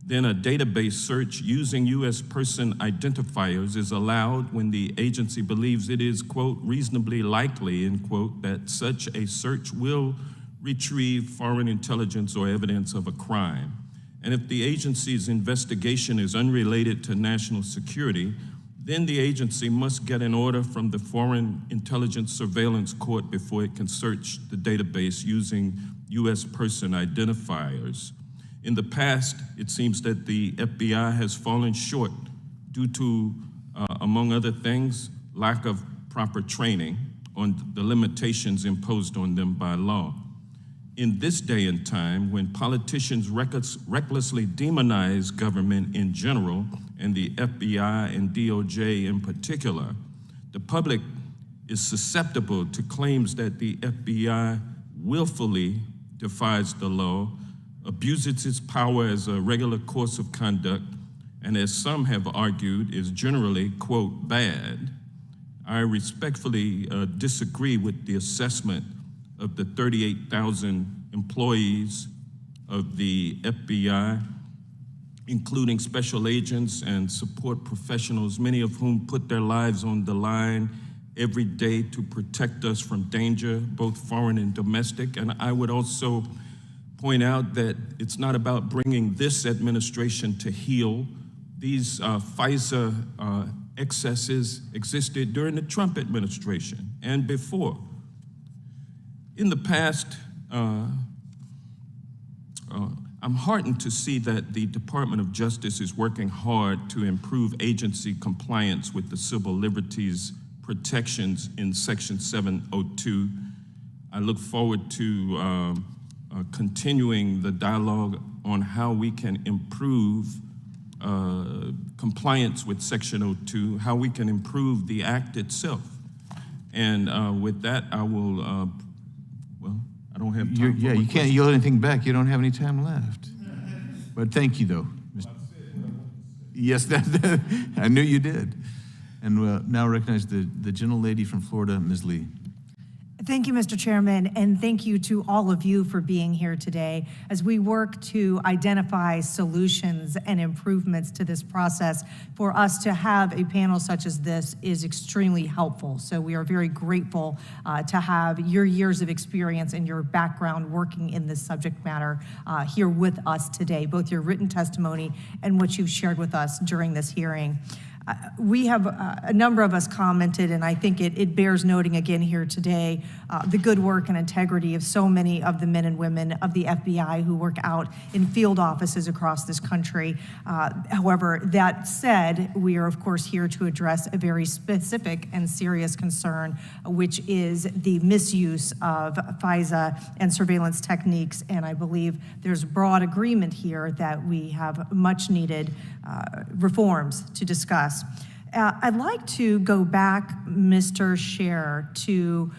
then a database search using U.S. person identifiers is allowed when the agency believes it is, quote, reasonably likely, end quote, that such a search will retrieve foreign intelligence or evidence of a crime. And if the agency's investigation is unrelated to national security, then the agency must get an order from the Foreign Intelligence Surveillance Court before it can search the database using U.S. person identifiers. In the past, it seems that the FBI has fallen short due to, among other things, lack of proper training on the limitations imposed on them by law. In this day and time, when politicians recklessly demonize government in general, and the FBI and DOJ in particular, the public is susceptible to claims that the FBI willfully defies the law, abuses its power as a regular course of conduct, and as some have argued, is generally, quote, bad, I respectfully disagree with the assessment of the 38,000 employees of the FBI, including special agents and support professionals, many of whom put their lives on the line every day to protect us from danger, both foreign and domestic. And I would also point out that it's not about bringing this administration to heel. These FISA excesses existed during the Trump administration and before. In the past, I'm heartened to see that the Department of Justice is working hard to improve agency compliance with the civil liberties protections in Section 702. I look forward to continuing the dialogue on how we can improve compliance with Section 02, how we can improve the act itself. And with that, I will, well, I don't have time. Yeah, you can't yield anything back. You don't have any time left. But thank you, though. Yes, I knew you did. And we'll now recognize the gentlelady from Florida, Ms. Lee. Thank you, Mr. Chairman, and thank you to all of you for being here today as we work to identify solutions and improvements to this process. For us to have a panel such as this is extremely helpful. So we are very grateful to have your years of experience and your background working in this subject matter here with us today, both your written testimony and what you've shared with us during this hearing. We have, a number of us commented, and I think it bears noting again here today, the good work and integrity of so many of the men and women of the FBI who work out in field offices across this country. However, that said, we are of course here to address a very specific and serious concern, which is the misuse of FISA and surveillance techniques, and I believe there's broad agreement here that we have much needed reforms to discuss. I'd like to go back, Mr. Scher, to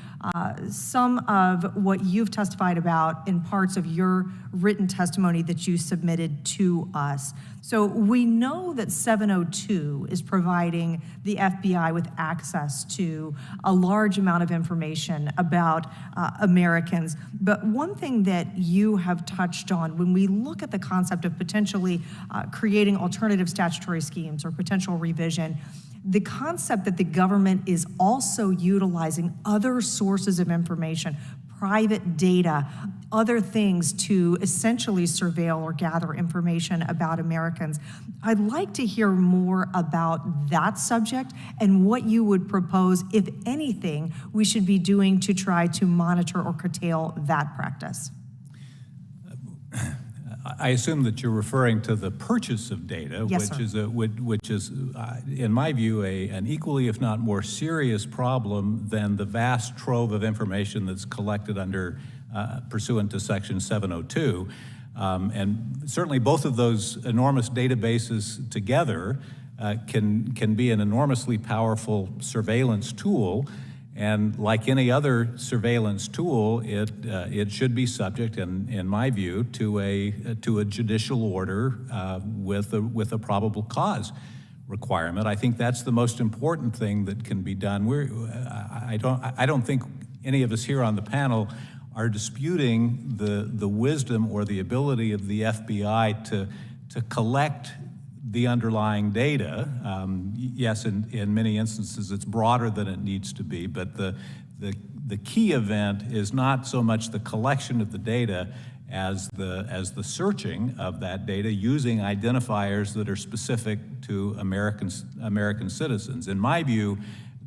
some of what you've testified about in parts of your written testimony that you submitted to us. So we know that 702 is providing the FBI with access to a large amount of information about Americans. But one thing that you have touched on, when we look at the concept of potentially creating alternative statutory schemes or potential revision, the concept that the government is also utilizing other sources of information, private data, other things to essentially surveil or gather information about Americans. I'd like to hear more about that subject and what you would propose, if anything, we should be doing to try to monitor or curtail that practice. I assume that you're referring to the purchase of data, yes, which is, in my view, an equally, if not more serious problem than the vast trove of information that's collected under pursuant to Section 702. And certainly both of those enormous databases together can be an enormously powerful surveillance tool. And like any other surveillance tool, it should be subject, in my view, to a judicial order with a probable cause requirement. I think that's the most important thing that can be done. I don't think any of us here on the panel are disputing the wisdom or the ability of the FBI to collect the underlying data. Yes, in many instances it's broader than it needs to be, but the key event is not so much the collection of the data as the searching of that data using identifiers that are specific to American citizens. In my view,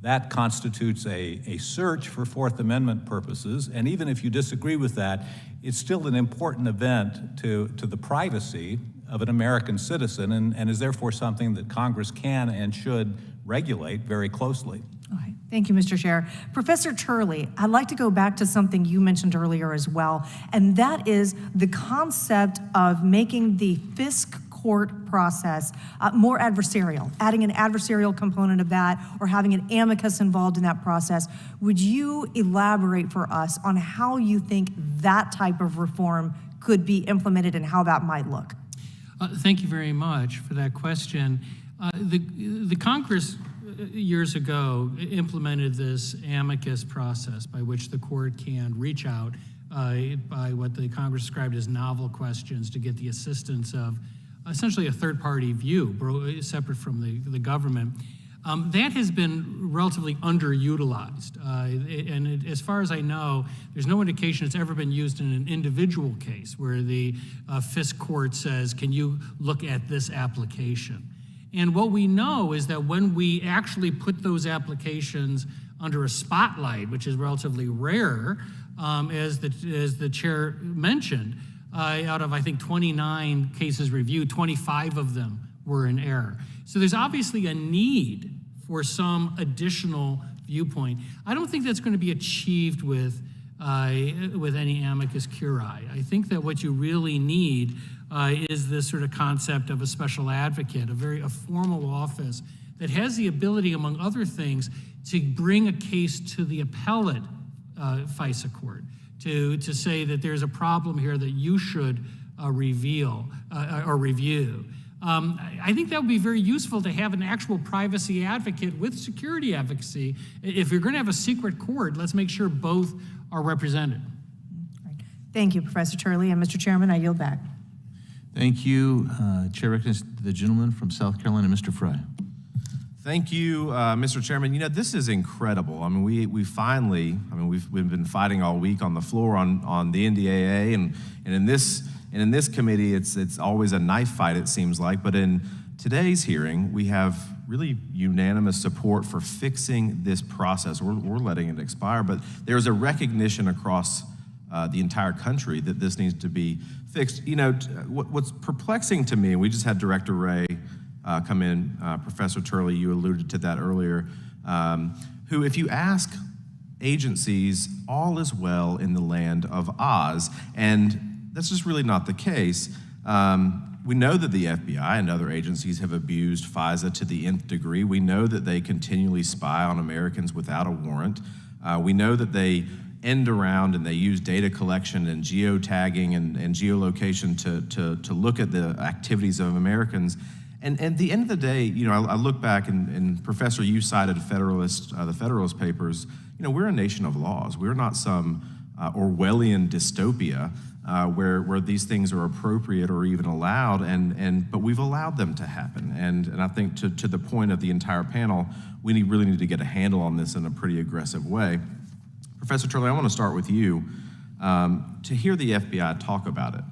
that constitutes a search for Fourth Amendment purposes, and even if you disagree with that, it's still an important event to the privacy of an American citizen, and is therefore something that Congress can and should regulate very closely. All right. Thank you, Mr. Scher. Professor Turley, I'd like to go back to something you mentioned earlier as well, and that is the concept of making the FISC court process more adversarial, adding an adversarial component of that or having an amicus involved in that process. Would you elaborate for us on how you think that type of reform could be implemented and how that might look? Thank you very much for that question. The Congress years ago, implemented this amicus process by which the court can reach out by what the Congress described as novel questions to get the assistance of essentially a third-party view, separate from the government. That has been relatively underutilized. As far as I know, there's no indication it's ever been used in an individual case where the FISC court says, can you look at this application? And what we know is that when we actually put those applications under a spotlight, which is relatively rare, as the chair mentioned, out of, I think, 29 cases reviewed, 25 of them were in error. So there's obviously a need for some additional viewpoint. I don't think that's going to be achieved with any amicus curiae. I think that what you really need is this sort of concept of a special advocate, a formal office that has the ability, among other things, to bring a case to the appellate FISA court, to say that there's a problem here that you should review. I think that would be very useful to have an actual privacy advocate with security advocacy. If you're going to have a secret court, let's make sure both are represented. Thank you, Professor Turley. And Mr. Chairman, I yield back. Thank you. Chair recognizes the gentleman from South Carolina, Mr. Fry. Thank you, Mr. Chairman. You know, this is incredible. I mean, we finally, we've been fighting all week on the floor on the NDAA, and in this committee, it's always a knife fight, it seems like. But in today's hearing, we have really unanimous support for fixing this process. We're letting it expire, but there's a recognition across the entire country that this needs to be fixed. You know, what's perplexing to me, we just had Director Ray come in, Professor Turley, you alluded to that earlier, who, if you ask agencies, all is well in the land of Oz, and that's just really not the case. We know that the FBI and other agencies have abused FISA to the nth degree. We know that they continually spy on Americans without a warrant. We know that they end around and they use data collection and geotagging and geolocation to look at the activities of Americans. And at the end of the day, you know, I look back and Professor, you cited the Federalist Papers. You know, we're a nation of laws. We're not some Orwellian dystopia where these things are appropriate or even allowed, but we've allowed them to happen. And I think to the point of the entire panel, we really need to get a handle on this in a pretty aggressive way. Professor Turley, I want to start with you. To hear the FBI talk about it,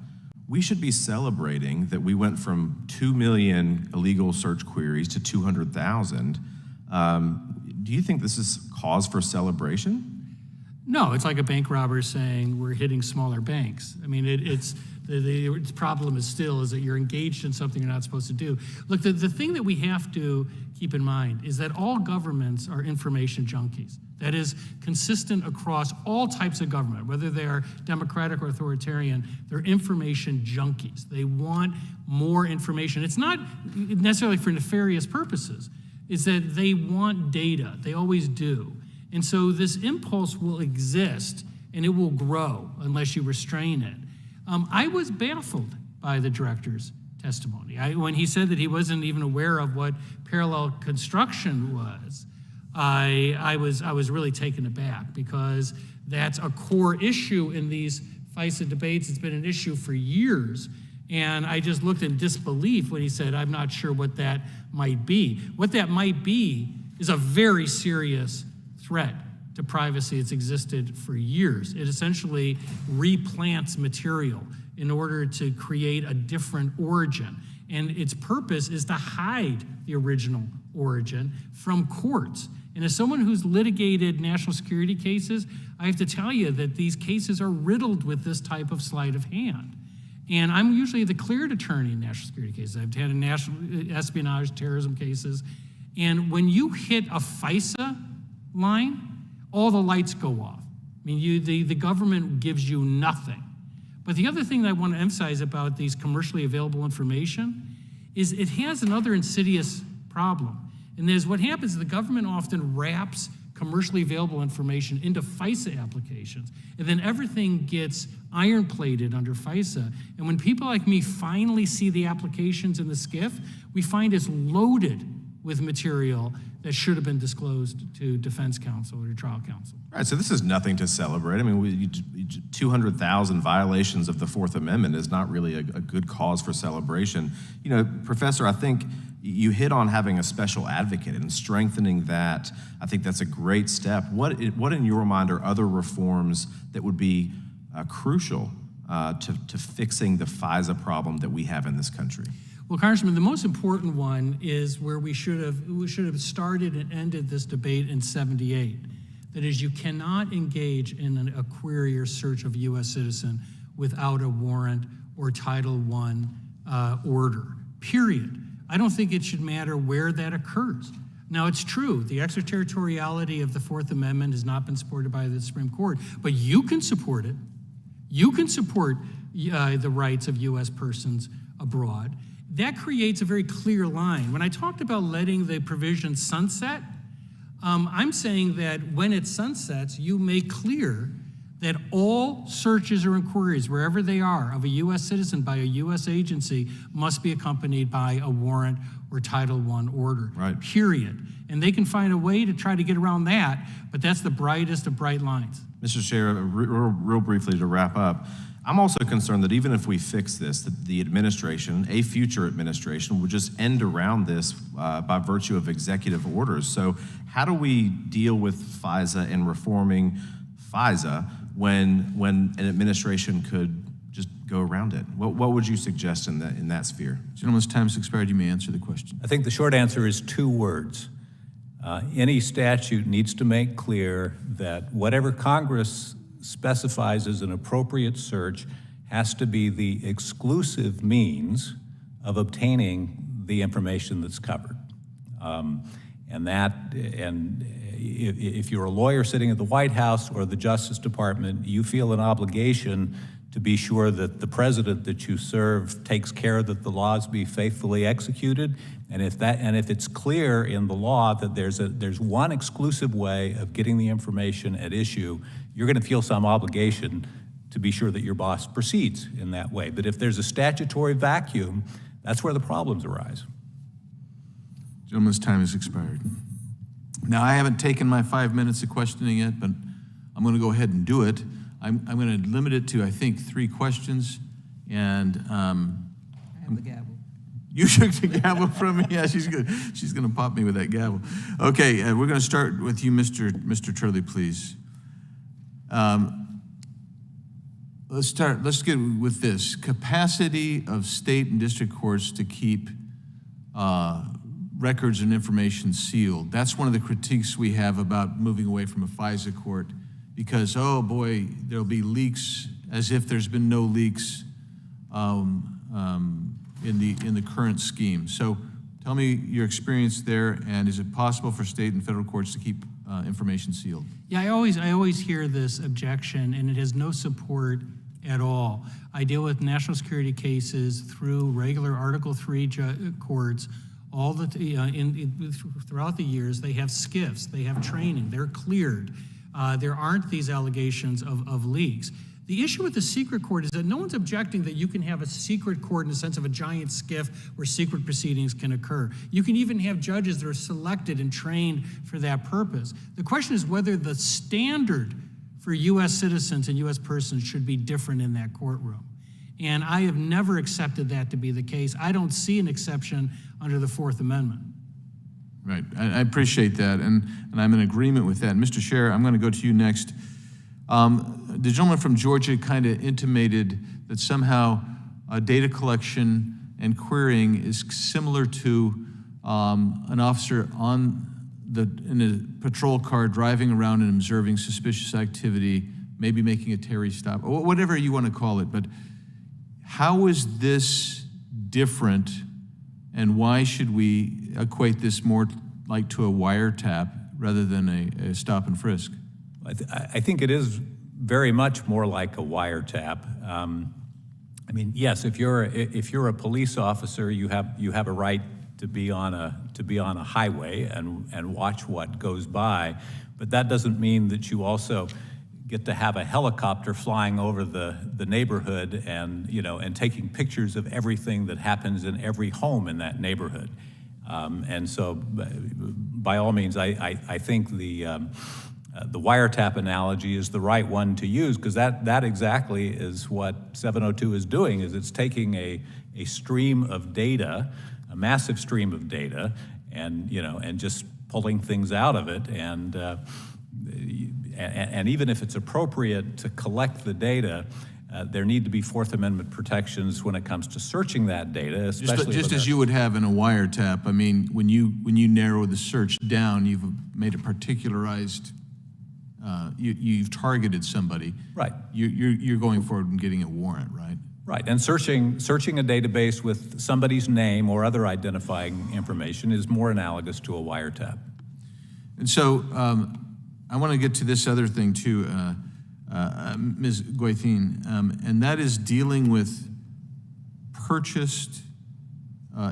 we should be celebrating that we went from 2 million illegal search queries to 200,000. Do you think this is cause for celebration? No, it's like a bank robber saying we're hitting smaller banks. I mean, the problem is that you're engaged in something you're not supposed to do. Look, the thing that we have to keep in mind is that all governments are information junkies. That is consistent across all types of government, whether they are democratic or authoritarian, they're information junkies. They want more information. It's not necessarily for nefarious purposes. It's that they want data. They always do. And so this impulse will exist and it will grow unless you restrain it. I was baffled by the director's testimony. When he said that he wasn't even aware of what parallel construction was, I was really taken aback, because that's a core issue in these FISA debates. It's been an issue for years. And I just looked in disbelief when he said, I'm not sure what that might be. What that might be is a very serious threat to privacy. It's existed for years. It essentially replants material in order to create a different origin. And its purpose is to hide the original origin from courts. And as someone who's litigated national security cases, I have to tell you that these cases are riddled with this type of sleight of hand. And I'm usually the cleared attorney in national security cases. I've had national espionage, terrorism cases. And when you hit a FISA line, all the lights go off. I mean, the government gives you nothing. But the other thing that I want to emphasize about these commercially available information is it has another insidious problem. And there's what happens is the government often wraps commercially available information into FISA applications, and then everything gets iron-plated under FISA. And when people like me finally see the applications in the SCIF, we find it's loaded with material that should have been disclosed to defense counsel or trial counsel. Right, so this is nothing to celebrate. I mean, 200,000 violations of the Fourth Amendment is not really a good cause for celebration. You know, Professor, I think you hit on having a special advocate and strengthening that. I think that's a great step. What in your mind are other reforms that would be crucial to fixing the FISA problem that we have in this country? Well, Congressman, the most important one is where we should have started and ended this debate in '78. That is, you cannot engage in a query or search of a U.S. citizen without a warrant or Title I order, period. I don't think it should matter where that occurs. Now, it's true, the extraterritoriality of the Fourth Amendment has not been supported by the Supreme Court, but you can support it. You can support the rights of U.S. persons abroad. That creates a very clear line. When I talked about letting the provision sunset, I'm saying that when it sunsets, you make clear that all searches or inquiries, wherever they are, of a U.S. citizen by a U.S. agency must be accompanied by a warrant or Title I order, right. Period. And they can find a way to try to get around that, but that's the brightest of bright lines. Mr. Chair, real briefly to wrap up, I'm also concerned that even if we fix this, that the administration, a future administration, would just end around this by virtue of executive orders. So how do we deal with FISA and reforming FISA when an administration could just go around it? What would you suggest in that sphere? Gentleman's time has expired. You may answer the question. I think the short answer is 2 words. Any statute needs to make clear that whatever Congress specifies as an appropriate search has to be the exclusive means of obtaining the information that's covered. And if you're a lawyer sitting at the White House or the Justice Department, you feel an obligation to be sure that the president that you serve takes care that the laws be faithfully executed. And if it's clear in the law that there's one exclusive way of getting the information at issue, you're going to feel some obligation to be sure that your boss proceeds in that way. But if there's a statutory vacuum, that's where the problems arise. Gentleman's time has expired. Now, I haven't taken my 5 minutes of questioning yet, but I'm going to go ahead and do it. I'm going to limit it to, I think, 3 questions. And I have the gavel. You shook the gavel from me? Yeah, she's good. She's going to pop me with that gavel. Okay, we're going to start with you, Mr. Turley, please. Let's get with this. Capacity of state and district courts to keep records and information sealed. That's one of the critiques we have about moving away from a FISA court because, oh boy, there'll be leaks as if there's been no leaks in the current scheme. So tell me your experience there, and is it possible for state and federal courts to keep information sealed? Yeah, I always hear this objection, and it has no support at all. I deal with national security cases through regular Article III courts. Throughout the years, they have SCIFs, they have training, they're cleared. There aren't these allegations of leaks. The issue with the secret court is that no one's objecting that you can have a secret court in the sense of a giant SCIF where secret proceedings can occur. You can even have judges that are selected and trained for that purpose. The question is whether the standard for U.S. citizens and U.S. persons should be different in that courtroom. And I have never accepted that to be the case. I don't see an exception under the Fourth Amendment. Right, I appreciate that, and I'm in agreement with that. Mr. Chair, I'm going to go to you next. The gentleman from Georgia kind of intimated that somehow data collection and querying is similar to an officer in a patrol car driving around and observing suspicious activity, maybe making a Terry stop, or whatever you want to call it. But how is this different, and why should we equate this more like to a wiretap rather than a stop and frisk? I think it is very much more like a wiretap. I mean, yes, if you're a police officer, you have a right to be on a highway and watch what goes by, but that doesn't mean that you also get to have a helicopter flying over the neighborhood and taking pictures of everything that happens in every home in that neighborhood. And so, by all means, I think the wiretap analogy is the right one to use, because that exactly is what 702 is doing, is it's taking a stream of data, a massive stream of data, and just pulling things out of it, and even if it's appropriate to collect the data, there need to be Fourth Amendment protections when it comes to searching that data, especially just as you would have in a wiretap. I mean, when you narrow the search down, you've made it particularized. You've targeted somebody. Right. You're going forward and getting a warrant, right? Right, and searching a database with somebody's name or other identifying information is more analogous to a wiretap. And so I want to get to this other thing too, Ms. Goithin, and that is dealing with purchased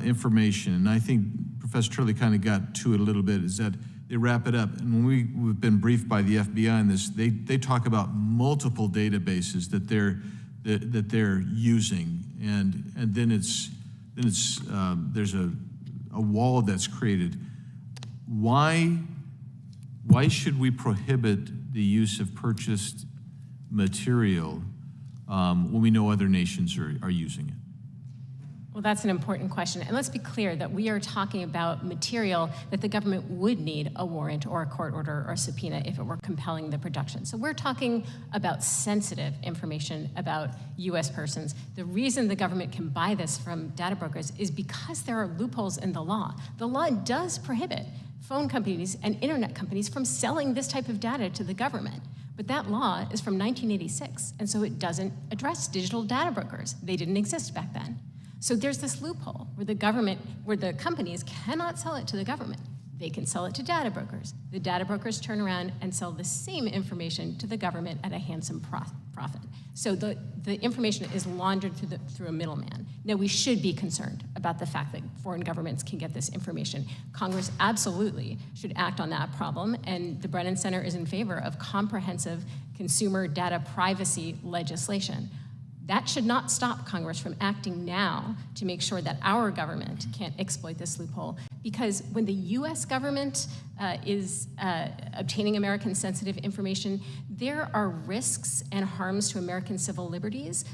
information. And I think Professor Turley kind of got to it a little bit, is that they wrap it up. And when we've been briefed by the FBI on this, they talk about multiple databases that they're using, and then there's a wall that's created. Why should we prohibit the use of purchased material when we know other nations are using it? Well, that's an important question. And let's be clear that we are talking about material that the government would need a warrant or a court order or a subpoena if it were compelling the production. So we're talking about sensitive information about U.S. persons. The reason the government can buy this from data brokers is because there are loopholes in the law. The law does prohibit phone companies and internet companies from selling this type of data to the government. But that law is from 1986, and so it doesn't address digital data brokers. They didn't exist back then. So there's this loophole where the companies cannot sell it to the government. They can sell it to data brokers. The data brokers turn around and sell the same information to the government at a handsome profit. So the information is laundered through a middleman. Now, we should be concerned about the fact that foreign governments can get this information. Congress absolutely should act on that problem, and the Brennan Center is in favor of comprehensive consumer data privacy legislation. That should not stop Congress from acting now to make sure that our government can't exploit this loophole. Because when the US government is obtaining American sensitive information, there are risks and harms to American civil liberties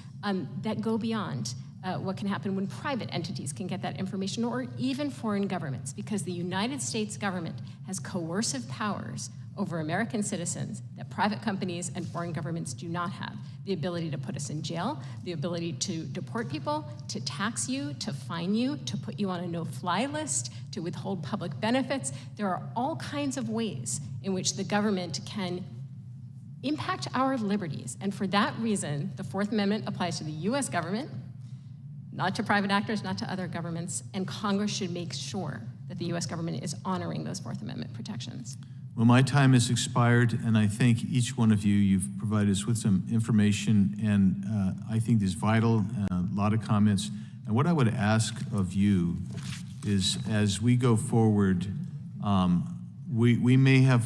that go beyond what can happen when private entities can get that information, or even foreign governments, because the United States government has coercive powers over American citizens that private companies and foreign governments do not have. The ability to put us in jail, the ability to deport people, to tax you, to fine you, to put you on a no-fly list, to withhold public benefits. There are all kinds of ways in which the government can impact our liberties. And for that reason, the Fourth Amendment applies to the US government, not to private actors, not to other governments, and Congress should make sure that the US government is honoring those Fourth Amendment protections. Well, my time has expired, and I thank each one of you. You've provided us with some information, and I think is vital, a lot of comments. And what I would ask of you is, as we go forward, we may have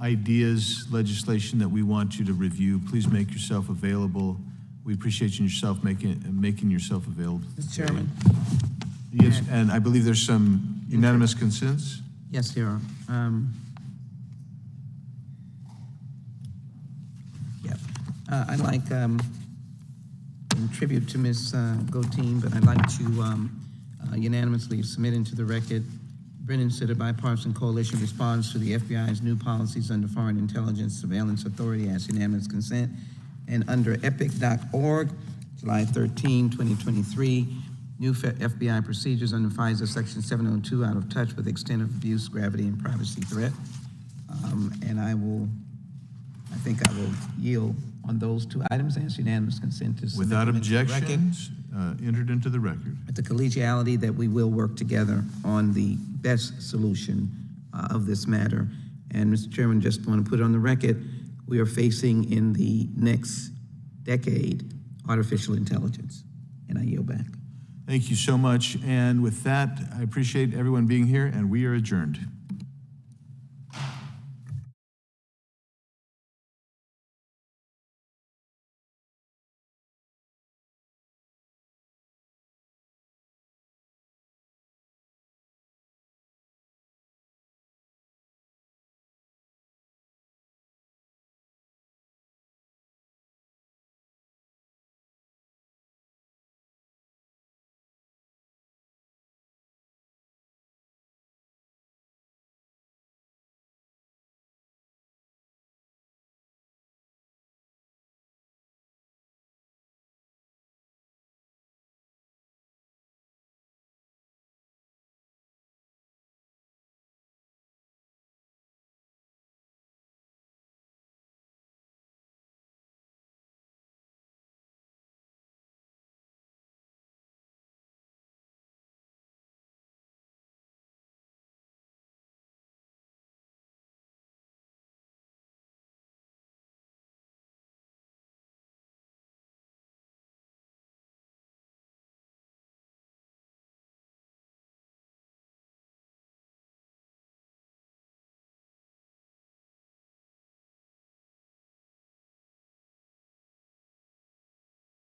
ideas, legislation that we want you to review. Please make yourself available. We appreciate you making yourself available. Mr. Chairman. Yes, and I believe there's some unanimous consents? Yes, there are. I'd like, in tribute to Ms. Goteen, but I'd like to unanimously submit into the record Brennan Center Bipartisan Coalition responds to the FBI's new policies under Foreign Intelligence Surveillance Authority as unanimous consent, and under epoch.org, July 13, 2023, new FBI procedures under FISA Section 702, out of touch with extent of abuse, gravity, and privacy threat. And I think I will yield on those two items as unanimous consent to submit Without them into the objections, entered into the record. At the collegiality that we will work together on the best solution of this matter. And Mr. Chairman, just want to put it on the record, we are facing in the next decade artificial intelligence. And I yield back. Thank you so much. And with that, I appreciate everyone being here, and we are adjourned.